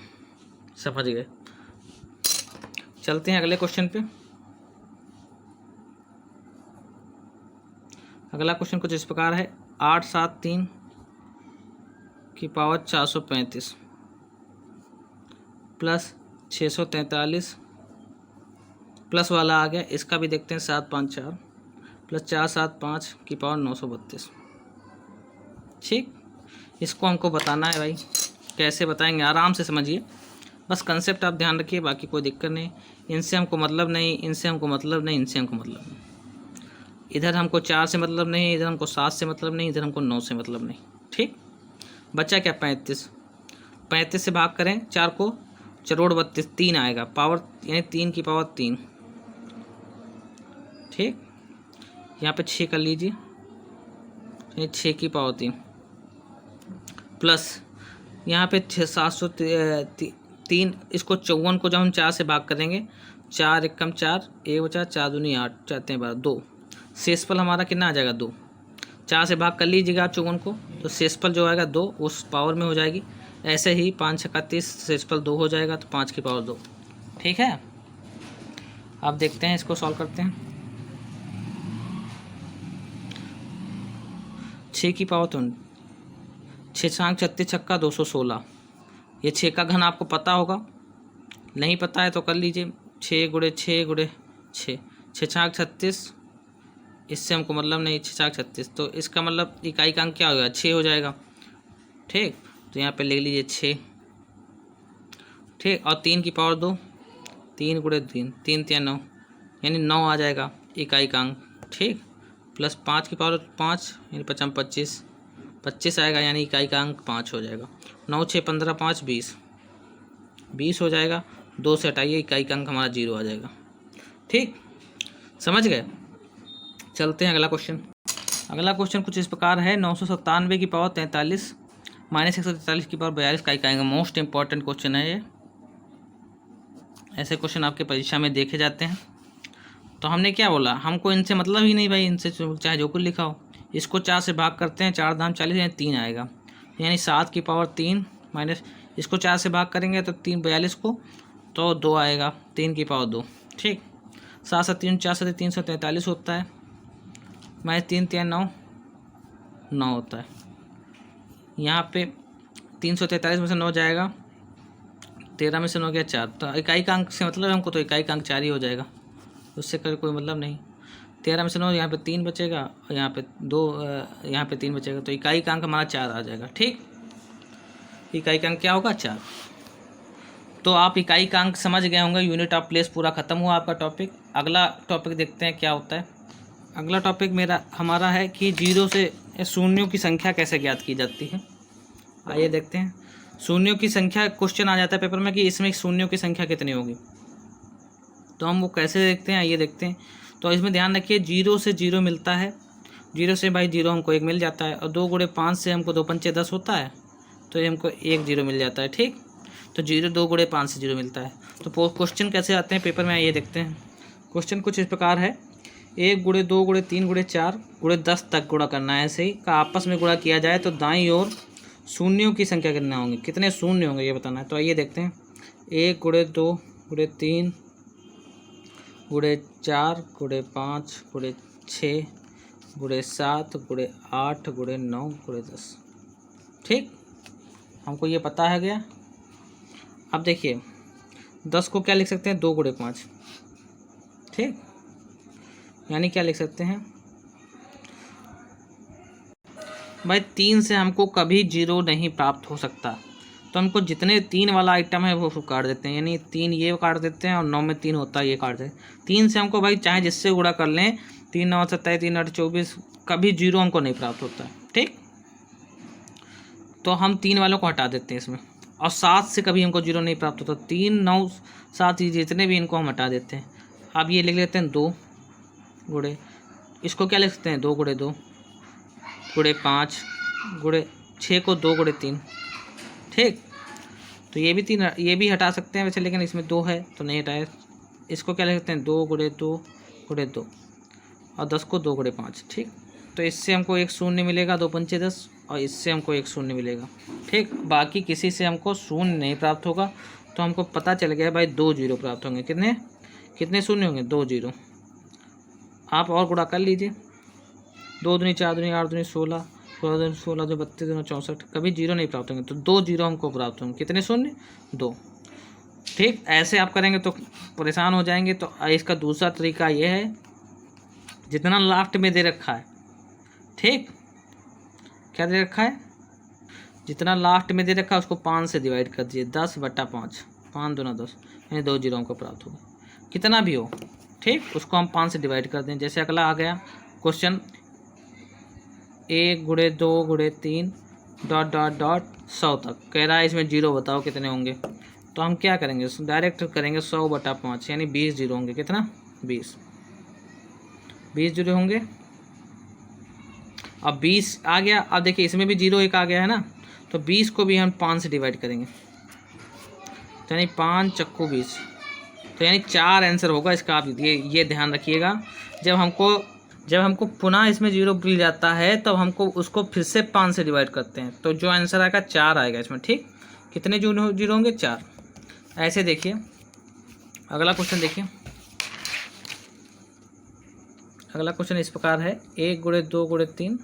समझ गए। चलते हैं अगले क्वेश्चन पे। अगला क्वेश्चन कुछ इस प्रकार है, 8 7 3 की पावर 435 प्लस 643 प्लस वाला आ गया, इसका भी देखते हैं, 7 5 4 प्लस 4 7 5 की पावर 932। ठीक, इसको हमको बताना है भाई, कैसे बताएंगे, आराम से समझिए, बस कंसेप्ट आप ध्यान रखिए, बाकी कोई दिक्कत नहीं। इनसे हमको मतलब नहीं, इनसे हमको मतलब नहीं, इनसे हमको मतलब नहीं, इधर हमको 4 से मतलब नहीं, इधर हमको 7 से मतलब नहीं, इधर हमको 9 से मतलब नहीं। ठीक, बच्चा क्या 35, 35 से भाग करें 4 को, 4 32, 3 आएगा, पावर यानी 3 की पावर 3। ठीक, यहाँ पे 6 कर लीजिए, यानी 6 की पावर 3 प्लस यहाँ पे 703, इसको 54 को जब हम 4 से भाग करेंगे, 4 एकम 4, 1 बचा, 4 दूनी 8, 4 3 12, 2, शेषफल हमारा कितना आ जाएगा 2। 4 से भाग कर लीजिएगा आप 54 को, तो शेषफल जो आएगा 2 उस पावर में हो जाएगी। ऐसे ही 5 6 30, शेषफल 2 हो जाएगा, तो 5 की पावर 2। ठीक है, आप देखते हैं, इसको सॉल्व करते हैं। 6 की पावर तो 6 छांक 36 छक्का 216। ये 6 का घन आपको पता होगा, नहीं पता है तो कर लीजिए। 6 गुणे 6 गुणे 6, 6 छांक 36, इससे हमको मतलब नहीं, 6 छांक 36, तो इसका मतलब इकाई का अंक क्या होगा, 6 हो जाएगा। ठीक, तो यहाँ पे लिख लीजिए 6। ठीक, और 3 की पावर 2, 3 गुणे 3, 3 3 9, यानी 9 आ जाएगा इकाई का अंक। ठीक, प्लस 5 की पावर 5, यानी 5 25, 25 आएगा, यानी इकाई का अंक 5 हो जाएगा। 9 6 15 5 20, 20 हो जाएगा। 2 से हटाइए, इकाई का अंक हमारा 0 आ जाएगा। ठीक, समझ गए। चलते हैं अगला क्वेश्चन। अगला क्वेश्चन कुछ इस प्रकार है। 997 की पावर 43 माइनस 143 की पावर 42 का इकाई। मोस्ट इंपॉर्टेंट क्वेश्चन है ये, ऐसे क्वेश्चन आपके परीक्षा में देखे जाते हैं। तो हमने क्या बोला, हमको इनसे मतलब ही नहीं भाई, इनसे चाहे जो कुछ लिखा हो। इसको 4 से भाग करते हैं, 4 दाम 40, यानी 3 आएगा, यानी 7 की पावर 3 माइनस, इसको 4 से भाग करेंगे तो 3 42 को, तो 2 आएगा, 3 की पावर 2। ठीक, 7 7 3 4 7 343 होता है, माइनस 3 3 9 9 होता है। यहाँ पे 343 में से 9 जाएगा, 13 में से 9 गया 4, तो इकाई का अंक से मतलब हमको, तो इकाई का अंक 4 ही हो जाएगा, उससे कोई मतलब नहीं। 13 में से 9, यहाँ पे 3 बचेगा, और यहाँ पे 2, यहाँ पे 3 बचेगा, तो इकाई का अंक हमारा 4 आ जाएगा। ठीक, इकाई का अंक क्या होगा, 4। तो आप इकाई का अंक समझ गए होंगे। यूनिट ऑफ प्लेस पूरा खत्म हुआ आपका टॉपिक। अगला टॉपिक देखते हैं क्या होता है। अगला टॉपिक हमारा है कि 0 से शून्यों की संख्या कैसे ज्ञात की जाती है। आइए देखते हैं। शून्यों की संख्या, क्वेश्चन आ जाता है पेपर में कि इसमें शून्यों की संख्या कितनी होगी, तो हम वो कैसे देखते हैं, आइए देखते हैं। तो इसमें ध्यान रखिए, 0 से 0 मिलता है, 0 से भाई 0 हमको 1 मिल जाता है, और 2 गुणे 5 से हमको 2 पंचे 10 होता है, तो ये हमको 1 0 मिल जाता है। ठीक, तो 0 2 गुणे 5 से 0 मिलता है। तो क्वेश्चन कैसे आते हैं पेपर में, आइए देखते हैं। क्वेश्चन कुछ इस प्रकार है। 1 गुणे 2 गुणे 3 गुणे 4 गुणे 10 तक गुणा करना है। ऐसे ही का आपस में गुणा किया जाए तो दाईं ओर शून्यों की संख्या कितने होंगे, कितने शून्य होंगे ये बताना है। तो आइए देखते हैं। 1 गुणे 2 गुणे 3 गुणे 4 गुणे 5 गुणे 6 गुणे 7 गुणे 8 गुणे 9 गुणे 10। ठीक, हमको ये पता है गया। अब देखिए 10 को क्या लिख सकते हैं, 2 गुणे 5। ठीक, यानी क्या लिख सकते हैं भाई, 3 से हमको कभी 0 नहीं प्राप्त हो सकता, तो हमको जितने 3 वाला आइटम है वो काट देते हैं, यानी 3 ये काट देते हैं, और 9 में 3 होता है ये काट देते हैं। 3 से हमको भाई चाहे जिससे गुणा कर लें, 3 9 27 3 8 24, कभी 0 हमको नहीं प्राप्त होता है। ठीक, तो हम 3 वालों को हटा देते हैं इसमें, और 7 से कभी हमको 0 नहीं प्राप्त होता। 3 9 7 जितने भी इनको हम हटा देते हैं। अब ये लिख लेते हैं 2 गुणे, इसको क्या लिख सकते हैं, 2 गुणे 2 गुणे 5 गुणे 6 को 2 गुणे 3। ठीक, तो ये भी 3, ये भी हटा सकते हैं वैसे, लेकिन इसमें 2 है तो नहीं हटाए। इसको क्या लिख सकते हैं, 2 गुणे 2 गुणे 2, और 10 को 2 गुणे 5। ठीक, तो इससे हमको 1 शून्य मिलेगा, 2 पंचे 10, और इससे हमको 1 शून्य मिलेगा। ठीक, बाकी किसी से हमको शून्य नहीं प्राप्त होगा। तो हमको पता चल गया भाई 2 0 प्राप्त होंगे। कितने कितने शून्य होंगे, 2 0। आप और गुणा कर लीजिए। 2 दूनी 4 दूनी 8 दूनी 16, 16 16 2 32 2 64, कभी 0 नहीं प्राप्त होंगे। तो 2 0 हमको प्राप्त होंगे। कितने शून्य, 2। ठीक, ऐसे आप करेंगे तो परेशान हो जाएंगे। तो इसका दूसरा तरीका ये है, जितना लास्ट में दे रखा है, ठीक, क्या दे रखा है, जितना लास्ट में दे रखा है उसको 5 से डिवाइड कर दीजिए, 10/5, 5 दूना 10, यानी 2 0 हमको प्राप्त होगा, कितना भी हो। ठीक, उसको हम 5 से डिवाइड कर दें। जैसे अगला आ गया क्वेश्चन, 1 गुणे 2 गुणे 3 डॉट डॉट डॉट 100 तक कह रहा है, इसमें 0 बताओ कितने होंगे। तो हम क्या करेंगे, डायरेक्ट करेंगे 100/5, यानी 20 0 होंगे। कितना, 20 0 होंगे। अब 20 आ गया। अब देखिए इसमें भी 0 1 आ गया है ना, तो 20 को भी हम 5 से डिवाइड करेंगे, तो यानी 5 चक्कू 20, तो यानी 4 आंसर होगा इसका। आप ये ध्यान रखिएगा। जब हमको पुनः इसमें 0 मिल जाता है, तब हमको उसको फिर से 5 से डिवाइड करते हैं, तो जो आंसर आएगा 4 आएगा इसमें। ठीक, कितने 0 होंगे, 4। ऐसे देखिए अगला क्वेश्चन देखिए। अगला क्वेश्चन इस प्रकार है, 1 गुणे 2 गुणे 3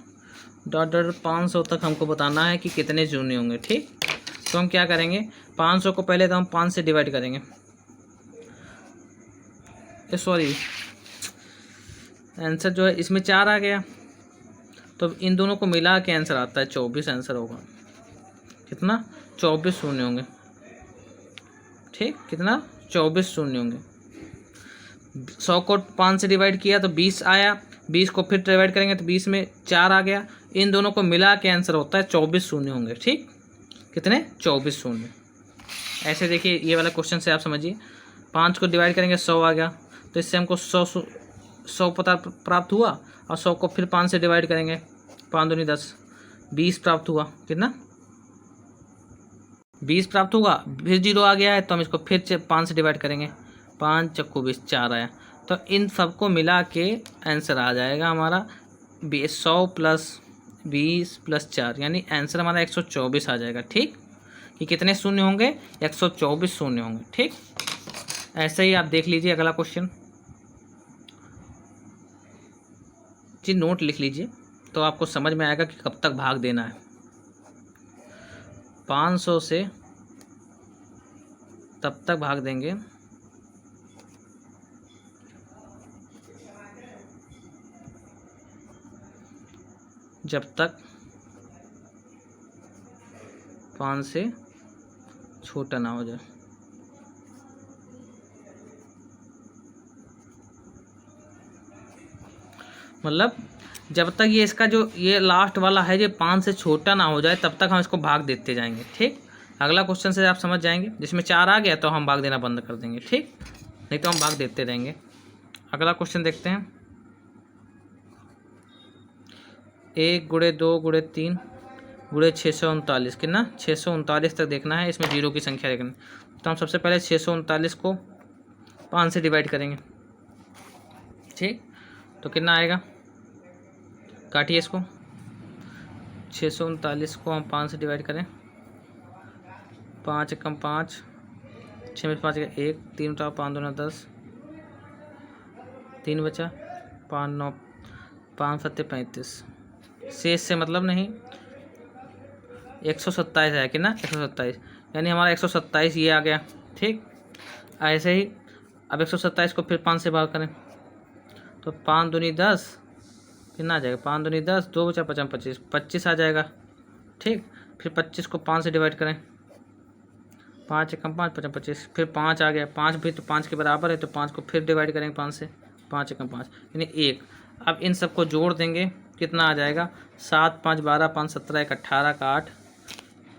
डॉट डॉट 500 तक हमको बताना है कि कितने शून्य होंगे। ठीक, तो हम क्या करेंगे, 500 को पहले तो हम 5 से डिवाइड करेंगे, सॉरी आंसर जो है इसमें 4 आ गया, तो इन दोनों को मिला के आंसर आता है 24 आंसर होगा। कितना, 24 शून्य होंगे। ठीक, कितना, 24 शून्य होंगे। 100 को 5 से डिवाइड किया तो 20 आया, 20 को फिर डिवाइड करेंगे तो 20 में 4 आ गया, इन दोनों को मिला के आंसर होता है 24 शून्य होंगे। ठीक, कितने, 24 शून्य। ऐसे देखिए ये वाला क्वेश्चन से आप समझिए, 5 को डिवाइड करेंगे 100 आ गया, तो इससे हमको 100 पता प्राप्त हुआ, और 100 को फिर 5 से डिवाइड करेंगे, 5 दूनी 10, 20 प्राप्त हुआ। कितना, 20 प्राप्त हुआ, फिर 0 आ गया है तो हम इसको फिर 5 से डिवाइड करेंगे, 5 चक्कू 20, 4 आया, तो इन सबको मिला के आंसर आ जाएगा हमारा 100 प्लस 20 प्लस 4, यानी आंसर हमारा 124 आ जाएगा। ठीक, कि कितने शून्य होंगे, 124 शून्य होंगे। ठीक, ऐसे ही आप देख लीजिए अगला क्वेश्चन जी, नोट लिख लीजिए तो आपको समझ में आएगा कि कब तक भाग देना है। 500 से तब तक भाग देंगे जब तक 5 से छोटा ना हो जाए। मतलब जब तक ये इसका जो ये लास्ट वाला है जो 5 से छोटा ना हो जाए तब तक हम इसको भाग देते जाएंगे। ठीक, अगला क्वेश्चन से आप समझ जाएंगे, जिसमें 4 आ गया तो हम भाग देना बंद कर देंगे। ठीक, नहीं तो हम भाग देते रहेंगे। अगला क्वेश्चन देखते हैं, 1 गुणे 2 गुणे 3 गुणे 639, कितना, 639 तक देखना है, इसमें 0 की संख्या देखना है। तो हम सबसे पहले 639 को 5 से डिवाइड करेंगे। ठीक, तो कितना आएगा, काटिए इसको, 639 को हम 5 से डिवाइड करें, 5 एकम 5, 6 में 5 1, 3 उठा 5 दूना 10, 3 बचा, 5 9, 5 7 35, शेष से मतलब नहीं, 127 है कि ना, 127, यानी हमारा 127 ये आ गया। ठीक, ऐसे ही अब 127 को फिर 5 से भाग करें तो 5 दूनी 10, कितना आ जाएगा, 5 दूनी 10, 2 बचा 5 25, 25 आ जाएगा। ठीक, फिर 25 को 5 से डिवाइड करें, 5 एकम 5, 5 25, फिर 5 आ गया, 5 भी तो 5 के बराबर है, तो 5 को फिर डिवाइड करेंगे 5 से, 5 एकम 5 यानी 1। अब इन सबको जोड़ देंगे, कितना आ जाएगा, 7 5 12, 5 17, 1 18 का 8,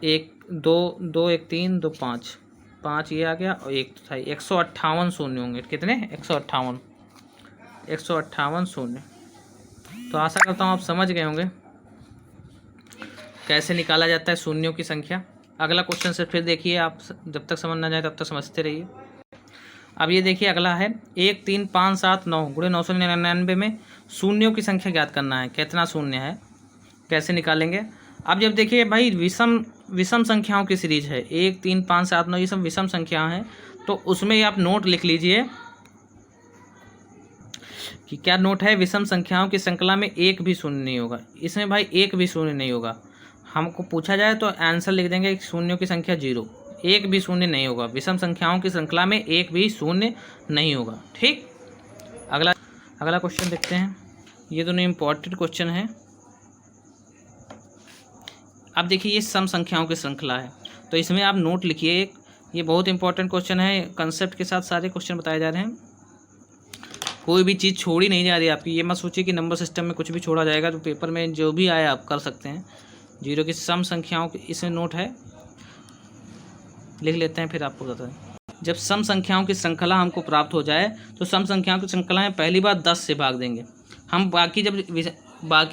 1 2 2 1 3 2 5, 5 ये आ गया और 1 था, 158 शून्य होंगे। कितने, 158 शून्य। तो आशा करता हूँ आप समझ गए होंगे कैसे निकाला जाता है शून्यों की संख्या। अगला क्वेश्चन से फिर देखिए, आप जब तक समझ ना जाए तब तक समझते रहिए। अब ये देखिए अगला है, 1 3 5 7 9 गुणे 999 में शून्यों की संख्या ज्ञात करना है, कितना शून्य है, कैसे निकालेंगे। अब जब देखिए भाई विषम संख्याओं की सीरीज है, 1 3 5 7 9 ये सब विषम संख्या हैं, तो उसमें आप नोट लिख लीजिए कि क्या नोट है, विषम संख्याओं की श्रृंखला में एक भी शून्य नहीं होगा। इसमें भाई एक भी शून्य नहीं होगा, हमको पूछा जाए तो आंसर लिख देंगे शून्यों की संख्या 0, एक भी शून्य नहीं होगा, विषम संख्याओं की श्रृंखला में एक भी शून्य नहीं होगा। ठीक, अगला क्वेश्चन देखते हैं, ये दोनों इम्पोर्टेंट क्वेश्चन है। अब देखिए ये सम संख्याओं की श्रृंखला है, तो इसमें आप नोट लिखिए एक, ये बहुत इंपॉर्टेंट क्वेश्चन है, कंसेप्ट के साथ सारे क्वेश्चन बताए जा रहे हैं, कोई भी चीज़ छोड़ी नहीं जा रही आपकी। ये मत सोचिए कि नंबर सिस्टम में कुछ भी छोड़ा जाएगा, तो पेपर में जो भी आया आप कर सकते हैं। 0 की सम संख्याओं की इसमें नोट है, लिख लेते हैं फिर आपको बताएं। जब सम संख्याओं की श्रृंखला हमको प्राप्त हो जाए तो सम संख्याओं की श्रृंखला में पहली बार 10 से भाग देंगे हम। बाकी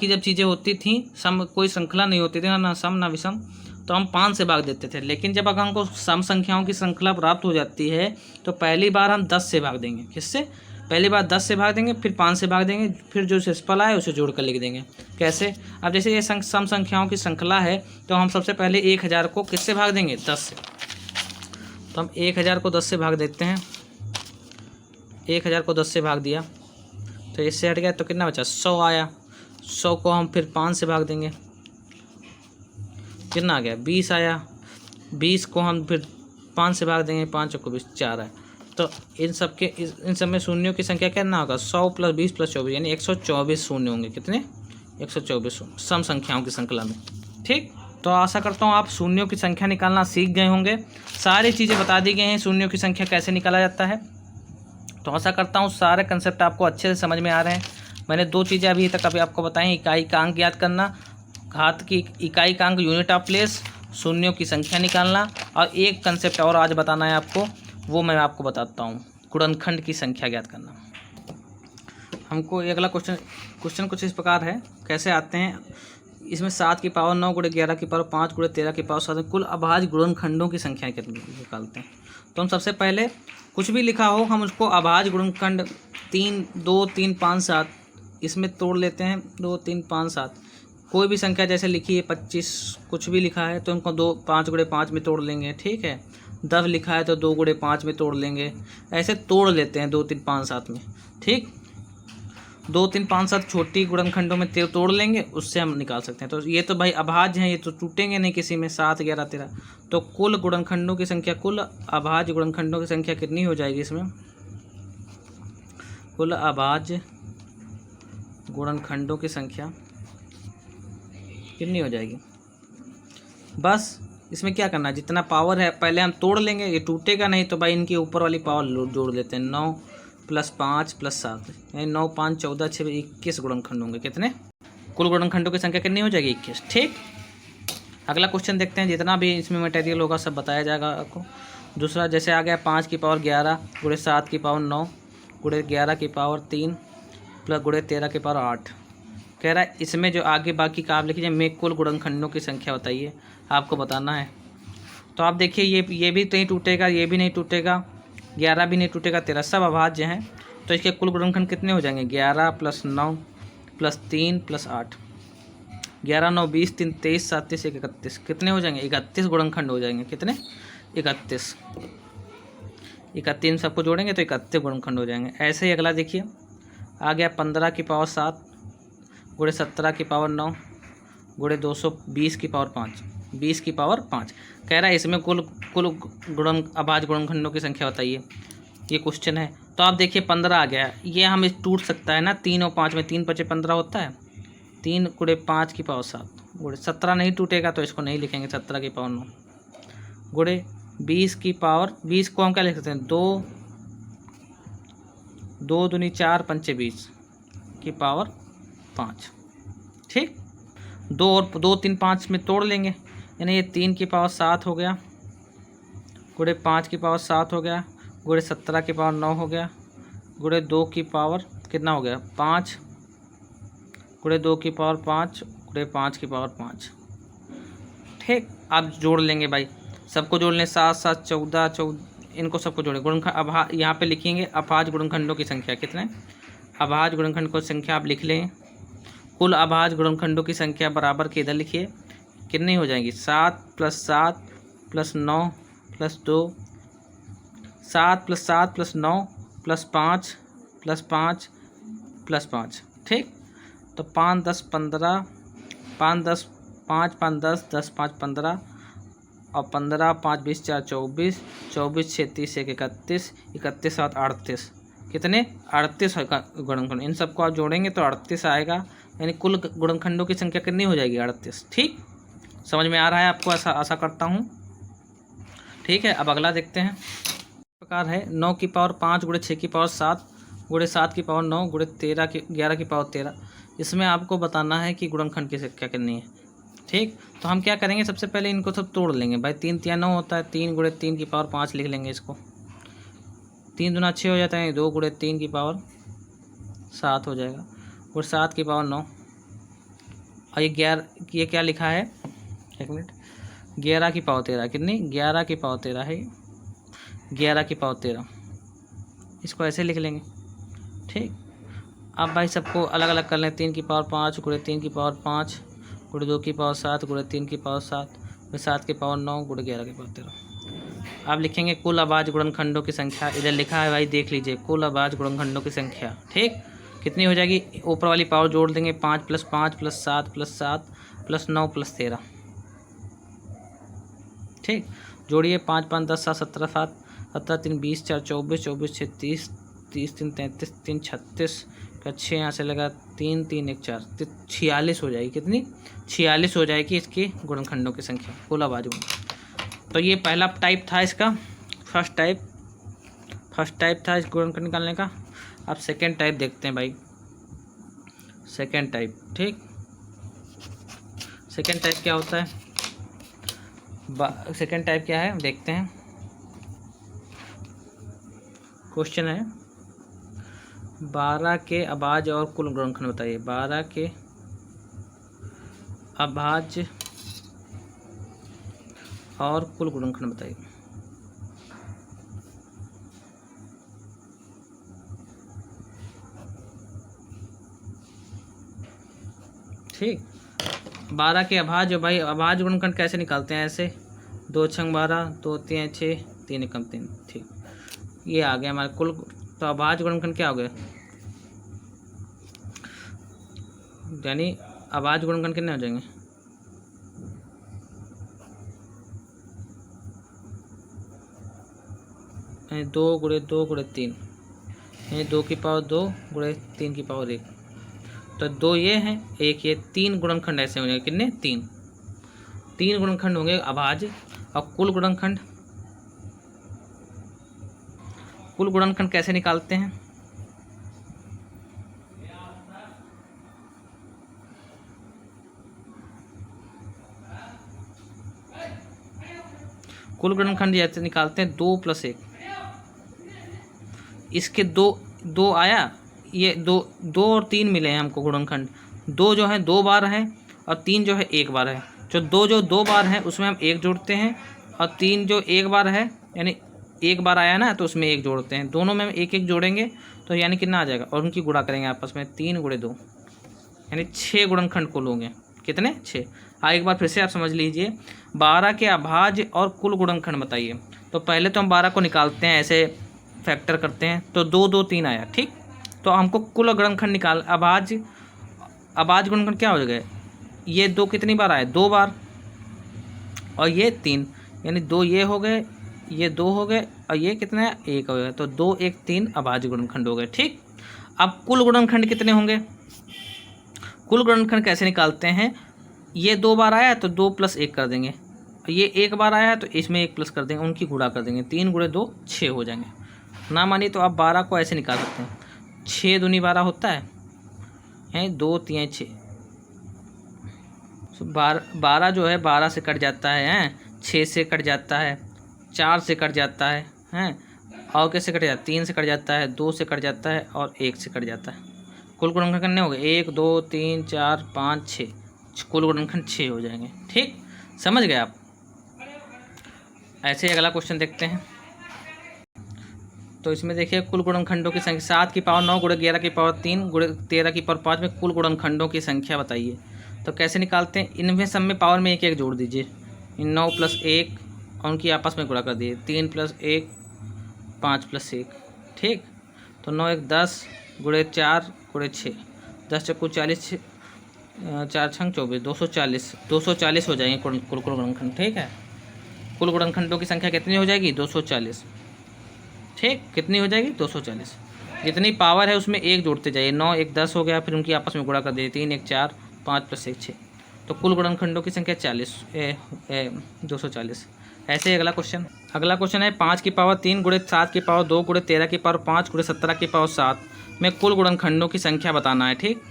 जब चीज़ें होती थी, सम कोई श्रृंखला नहीं होती थी, ना सम ना विषम, तो हम 5 से भाग देते थे। लेकिन जब अगर हमको सम संख्याओं की श्रृंखला प्राप्त हो जाती है तो पहली बार हम 10 से भाग देंगे। किससे, पहली बार 10 से भाग देंगे, फिर 5 से भाग देंगे, फिर जो शेषफल आए उसे जोड़ कर लिख देंगे। कैसे, अब जैसे ये सम संख्याओं की श्रृंखला है तो हम सबसे पहले 1000 को किससे भाग देंगे, 10 से। तो हम 1000 को 10 से भाग देते हैं, 1000 को 10 से भाग दिया तो इससे हट गया तो कितना बचा 100 आया। 100 को हम फिर 5 से भाग देंगे, कितना आ गया 20 आया। 20 को हम फिर 5 से भाग देंगे, 5 को 20 4 है। तो इन सब में शून्यों की संख्या कितना होगा 100 + 20 + 24 यानी 124 शून्य होंगे। कितने 124 सम संख्याओं की श्रृंखला में। ठीक, तो आशा करता हूँ आप शून्यों की संख्या निकालना सीख गए होंगे। सारी चीज़ें बता दी गई हैं शून्यों की संख्या कैसे निकाला जाता है। तो आशा करता हूँ सारे कंसेप्ट आपको अच्छे से समझ में आ रहे हैं। मैंने 2 चीज़ें अभी तक आपको बताई, इकाई का अंक याद करना, घात की इकाई का अंक यूनिट ऑफ प्लेस, शून्यों की संख्या निकालना, और एक कंसेप्ट और आज बताना है आपको, वो मैं आपको बताता हूँ, गुणनखंड की संख्या ज्ञात करना। हमको अगला क्वेश्चन कुछ इस प्रकार है, कैसे आते हैं इसमें 7 की पावर 9 × 11 की पावर 5 × 13 की पावर 7 कुल अभाज्य गुणनखंडों की संख्या निकालते हैं। तो हम सबसे पहले कुछ भी लिखा हो हम उसको अभाज्य गुणनखंड 3 2 3 5 7 इसमें तोड़ लेते हैं। 2 3 5 7 कोई भी संख्या जैसे लिखी है 25 कुछ भी लिखा है तो उनको 5 × 5 में तोड़ लेंगे। ठीक है, 10 लिखा है तो 2 × 5 में तोड़ लेंगे। ऐसे तोड़ लेते हैं 2 3 5 7 में। ठीक, 2 3 5 7 छोटी गुणनखंडों में तोड़ लेंगे, उससे हम निकाल सकते हैं। तो ये तो भाई अभाज्य हैं, ये तो टूटेंगे नहीं किसी में। 7 11 13 तो कुल गुणनखंडों की संख्या, कुल अभाज्य गुणनखंडों की संख्या कितनी हो जाएगी इसमें, कुल अभाज्य गुणनखंडों की संख्या कितनी हो जाएगी। बस इसमें क्या करना है, जितना पावर है पहले हम तोड़ लेंगे, ये टूटेगा नहीं तो भाई इनके ऊपर वाली पावर जोड़ लेते हैं। 9 + 5 + 7 यानी 9 5 14 6 21 गुणनखंड होंगे। कितने, कुल गुणनखंडों की संख्या कितनी हो जाएगी 21। ठीक, अगला क्वेश्चन देखते हैं। जितना भी इसमें मटेरियल होगा सब बताया जाएगा आपको। दूसरा जैसे आ गया 5 की पावर 11 × 7 की पावर 9 × 11 की पावर 3 + 13 की पावर 8। कह रहा है इसमें जो आगे बाकी का आप लिखिए में कुल गुणनखंडों की संख्या बताइए, आपको बताना है। तो आप देखिए ये भी नहीं टूटेगा, ये भी नहीं टूटेगा, 11 भी नहीं टूटेगा, 13 सब अभाज्य हैं। तो इसके कुल गुणनखंड कितने हो जाएंगे 11 + 9 + 3 + 8 11 9 20 3 23 7 3 1 31 कितने हो जाएंगे 31 गुणनखंड हो जाएंगे। कितने 31 सबको जोड़ेंगे तो 31 गुणनखंड हो जाएंगे। ऐसे ही अगला देखिए आ गया 15 की पावर 7 × 17 की पावर 9 × 220 की पावर 5 20 की पावर 5। कह रहा है इसमें कुल अभाज्य गुणनखंडों की संख्या बताइए, ये क्वेश्चन है। तो आप देखिए 15 आ गया, ये हमें टूट सकता है ना, 3 और 5 में 3 × 5 = 15 होता है। 3 × 5 की पावर 7 × 17 नहीं टूटेगा तो इसको नहीं लिखेंगे। 17 की पावर 9 × 20 की पावर 20 को हम क्या लिख सकते हैं 2 दूनी 4 पंचे 20 की पावर 5। ठीक, 2 और 2 3 5 में तोड़ लेंगे यानी ये 3 की पावर 7 हो गया × 5 की पावर 7 हो गया × 17 की पावर 9 हो गया × 2 की पावर कितना हो गया 5 × 2 की पावर 5 × 5 की पावर 5। ठीक, आप जोड़ लेंगे भाई, सबको जोड़ लें 7 7 14 इनको सबको जोड़ें। गुणनखंड यहाँ पे लिखेंगे अभाज्य गुणनखंडों की संख्या। कितने अभाज्य गुणनखंड की संख्या आप लिख लें। कुल अभाज्य गुणनखंडों की संख्या बराबर के इधर लिखिए कितनी हो जाएगी 7 + 7 + 9 + 2 7 + 7 + 9 + 5 + 5 + 5। ठीक, तो 5 10 15 5 10 5 5 10 10 5 15 और 15 5 20 4 24 24 6 30 1 31 31 7 38 कितने 38 गुणनखंड। इन सबको आप जोड़ेंगे तो 38 आएगा, यानी कुल गुणनखंडों की संख्या कितनी हो जाएगी 38। ठीक, समझ में आ रहा है आपको, आशा करता हूँ। ठीक है, अब अगला देखते हैं। इस प्रकार है 9 की पावर 5 × 6 की पावर 7 × 7 की पावर 9 × 11 की पावर 13। इसमें आपको बताना है कि गुणनखंड की संख्या कितनी है। ठीक, तो हम क्या करेंगे सबसे पहले इनको सब तोड़ लेंगे भाई। 3 3 9 होता है, 3 × 3 की पावर 5 लिख लेंगे इसको। 3 दूना 6 हो जाता है, 2 × 3 की पावर 7 हो जाएगा और 7 की पावर 9। और ये क्या लिखा है 1 मिनट 11 की पावर 13 कितनी 11 की पावर 13 है, 11 की पावर 13 इसको ऐसे लिख लेंगे। ठीक, अब भाई सबको अलग अलग कर लें। 3 की पावर 5 × 3 की पावर 5 × 2 की पावर 7 × 3 की पावर 7 × 7 की पावर 9 × 11 की पावर 13। आप लिखेंगे कुल अभाज्य गुणनखंडों की संख्या। इधर लिखा है भाई देख लीजिए, कुल अभाज्य गुणनखंडों की संख्या। ठीक, कितनी हो जाएगी, ऊपर वाली पावर जोड़ देंगे, 5 + 5 + 7 + 7 + 9 + 13। ठीक, जोड़िए 5 5 10 7 17 7 17 3 20 4 24 24 6 30 30 3 33 3 36 का 6 यहाँ से लगा 3 3 1 4 46 हो जाएगी। कितनी, 46 हो जाएगी इसकी गुणनखंडों की संख्या कुल आबादी में। तो ये पहला टाइप था इसका, फर्स्ट टाइप था इस गुणनखंड निकालने का। अब सेकेंड टाइप देखते हैं भाई, सेकेंड टाइप। ठीक, सेकेंड टाइप क्या होता है, सेकेंड टाइप क्या है देखते हैं। क्वेश्चन है 12 के अभाज्य और कुल गुणनखंड बताइए। 12 के अभाज्य और कुल गुणनखंड बताइए। ठीक, 12 के अभाज्य, भाई अभाज्य गुणनखंड कैसे निकालते हैं, ऐसे 2 छंग 12 2 3 6 3 एकम 3। ठीक, ये आ गया हमारे कुल। तो अभाज्य गुणनखंड क्या हो गया, यानी अभाज्य गुणनखंड कितने हो जाएंगे, यानी 2 × 2 × 3, यानी 2 की पावर 2 × 3 की पावर 1। तो 2 ये हैं, 1 ये, 3 गुणनखंड ऐसे होंगे। कितने, 3 गुणनखंड होंगे अभाज्य। और कुल गुणनखंड कैसे निकालते हैं, कुल गुणनखंड जैसे निकालते हैं 2 + 1। इसके दो आया, ये 2 और 3 मिले हैं हमको गुणनखंड। 2 जो है 2 बार है और 3 जो है 1 बार है। जो 2 बार है उसमें हम 1 जोड़ते हैं, और 3 जो 1 बार है, यानी 1 बार आया ना तो उसमें 1 जोड़ते हैं। दोनों में हम 1 1 जोड़ेंगे तो यानी कितना आ जाएगा, और उनकी गुणा करेंगे आपस में, 3 × 2, यानी 6 गुणनखंड कुल होंगे। कितने, 6। एक बार फिर से आप समझ लीजिए, 12 के अभाज्य और कुल गुणनखंड बताइए। तो पहले तो हम 12 को निकालते हैं, ऐसे फैक्टर करते हैं, तो 2 2 3 आया। ठीक, तो हमको कुल गुणनखंड निकाल, अभाज्य गुणनखंड क्या हो गए, ये 2 कितनी बार आए, 2 बार, और ये 3, यानी 2 ये हो गए, ये 2 हो गए, और ये कितना है, 1 हो गया। तो 2 1 3 अभाज्य गुणनखंड हो गए। ठीक, अब कुल गुणनखंड कितने होंगे, कुल गुणनखंड कैसे निकालते हैं, ये 2 बार आया तो 2 + 1 कर देंगे, ये 1 बार आया तो इसमें 1 प्लस कर देंगे, उनकी गुणा कर देंगे, 3 × 2 6 हो जाएंगे। ना मानिए तो आप 12 को ऐसे निकाल सकते हैं, 6 दूनी 12 होता है, 2 3 6। 12 जो है 12 से कट जाता है, 6 से कट जाता है, 4 से कट जाता है, और कैसे कट जाता है, 3 से कट जाता है, 2 से कट जाता है, और 1 से कट जाता है। कुल गुणनखंड कितने हो गए, 1 2 3 4 5 6, कुल गुणनखंड 6 हो जाएंगे। ठीक, समझ गए आप। ऐसे ही अगला क्वेश्चन देखते हैं। तो इसमें देखिए कुल गुणनखंडों की संख्या 7 की पावर 9 × 11 की पावर 3 × 13 की पावर 5 में कुल गुणनखंडों की संख्या बताइए। तो कैसे निकालते हैं, इनमें सब में पावर में 1 1 जोड़ दीजिए, 9 + 1 और उनकी आपस में गुणा कर दीजिए, 3 + 1 5 + 1। ठीक, तो 9 1 10 × 4 × 6, 10 × 40, 4 छंग 24, 240 हो जाएंगे कुल गुणनखंड। ठीक है, कुल गुणनखंडों की संख्या कितनी हो जाएगी, 240। ठीक, कितनी हो जाएगी, 240। जितनी पावर है उसमें 1 जोड़ते जाइए, 9 1 10 हो गया, फिर उनकी आपस में गुणा कर दीजिए, 3 1 4 5 + 1 6। तो कुल गुणनखंडों की संख्या 240। ऐसे ही अगला क्वेश्चन है 5 की पावर 3 × 7 की पावर 2 × 13 की पावर 5 × 17 की पावर 7 में कुल गुणनखंडों की संख्या बताना है। ठीक,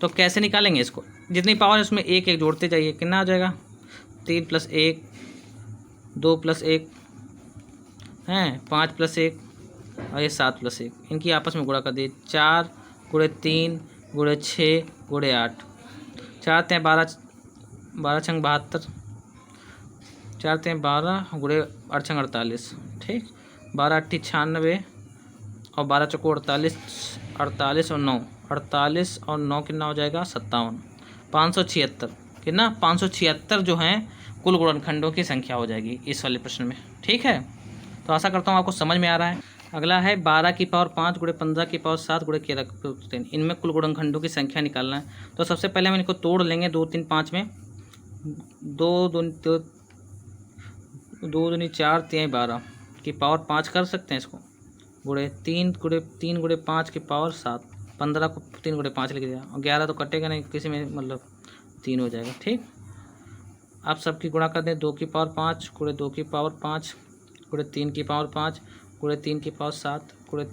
तो कैसे निकालेंगे इसको, जितनी पावर है उसमें 1 1 जोड़ते जाइए, कितना आ जाएगा, 3 + 1 2 + 1 5 + 1 और ये 7 + 1, इनकी आपस में गुणा कर दिए, 4 × 3 × 6 × 8, 4 3 12 12 छंग 72, 4 3 12 × 8 छंग 48। ठीक, 12 8 96 और 12 चौको 48, 48 और 9, 48 और 9 कितना हो जाएगा, 57, 576। कितना, 576 जो हैं कुल गुणनखंडों की संख्या हो जाएगी इस वाले प्रश्न में। ठीक है, तो आशा करता हूँ आपको समझ में आ रहा है। अगला है 12 की पावर 5 गुणे 15 की पावर 7 गुणे 13 की पावर 3। इनमें कुल गुणनखंडों की संख्या निकालना है। तो सबसे पहले हम इनको तोड़ लेंगे 2 3 5 में। 2 दूनी 4 3 12 की पावर 5 कर सकते हैं इसको, गुणे 3 गुणे 5 की पावर 7। 15 को 3 गुणे 5 लिख दिया, और 11 तो कटेगा नहीं किसी में, मतलब 3 हो जाएगा। ठीक, आप सबकी गुणा कर दें। 2 की पावर 5 गुणे 2 की पावर 5 गुणे 3 की पावर 5 गुणे 3 की पावर 7 गुणे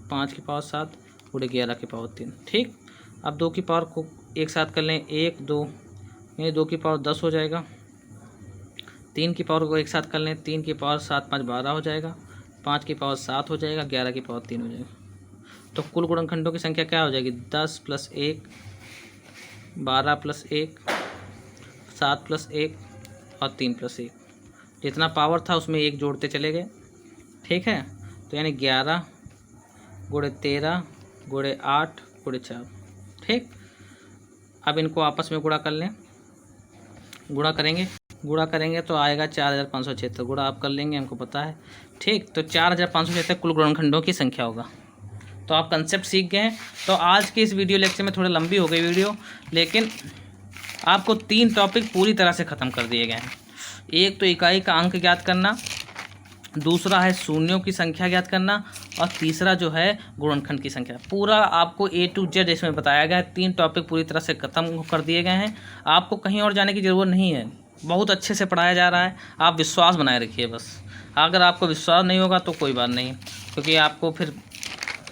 5 की पावर 7 गुणे 11 की पावर 3। ठीक, अब 2 की पावर को एक साथ कर लें, 1 2 यानी 2 की पावर 10 हो जाएगा। 3 की पावर को एक साथ कर लें, 3 की पावर 7 5 12 हो जाएगा। 5 की पावर 7 हो जाएगा, 11 की पावर 3 हो जाएगा। तो कुल गुणनखंडों की संख्या क्या हो जाएगी? 10 + 1 12 + 1 7 + 1 और 3 + 1। जितना पावर था उसमें 1 जोड़ते चले गए। ठीक है, तो यानी 11 गुणे 13 गुणे 8 गुणे 4। ठीक, अब इनको आपस में गुणा कर लें। गुणा करेंगे तो आएगा 4576। गुणा आप कर लेंगे, हमको पता है। ठीक, तो 4576 कुल गुणनखंडों की संख्या होगा। तो आप कंसेप्ट सीख गए हैं। तो आज की इस वीडियो लेक्चर में थोड़ी लंबी हो गई वीडियो, लेकिन आपको 3 टॉपिक पूरी तरह से ख़त्म कर दिए गए हैं। एक तो इकाई का अंक ज्ञात करना, दूसरा है शून्यों की संख्या ज्ञात करना, और तीसरा जो है गुणनखंड की संख्या। पूरा आपको A to Z इसमें बताया गया है। 3 टॉपिक पूरी तरह से ख़त्म कर दिए गए हैं। आपको कहीं और जाने की ज़रूरत नहीं है, बहुत अच्छे से पढ़ाया जा रहा है। आप विश्वास बनाए रखिए बस। अगर आपको विश्वास नहीं होगा तो कोई बात नहीं, क्योंकि आपको फिर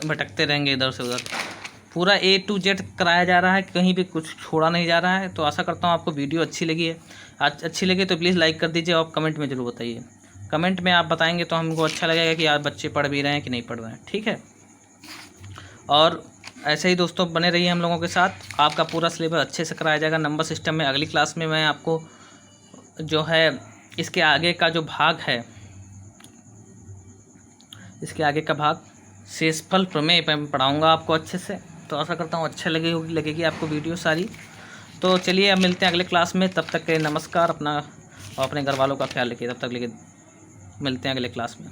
भटकते रहेंगे इधर से उधर। पूरा A to Z कराया जा रहा है, कहीं भी कुछ छोड़ा नहीं जा रहा है। तो आशा करता हूँ आपको वीडियो अच्छी लगी है। अच्छी लगी तो प्लीज़ लाइक कर दीजिए, और कमेंट में ज़रूर बताइए। कमेंट में आप बताएंगे तो हमको अच्छा लगेगा कि यार बच्चे पढ़ भी रहे हैं कि नहीं पढ़ रहे हैं। ठीक है, और ऐसे ही दोस्तों बने रहिए हम लोगों के साथ। आपका पूरा सिलेबस अच्छे से कराया जाएगा नंबर सिस्टम में। अगली क्लास में मैं आपको जो है इसके आगे का जो भाग है, इसके आगे का भाग शेषफल प्रमेय पर पढ़ाऊँगा आपको अच्छे से। तो आशा करता हूँ अच्छा लगेगी आपको वीडियो सारी। तो चलिए अब मिलते हैं अगले क्लास में। तब तक के नमस्कार। अपना और अपने घर वालों का ख्याल रखिए। तब तक लेके मिलते हैं अगले क्लास में।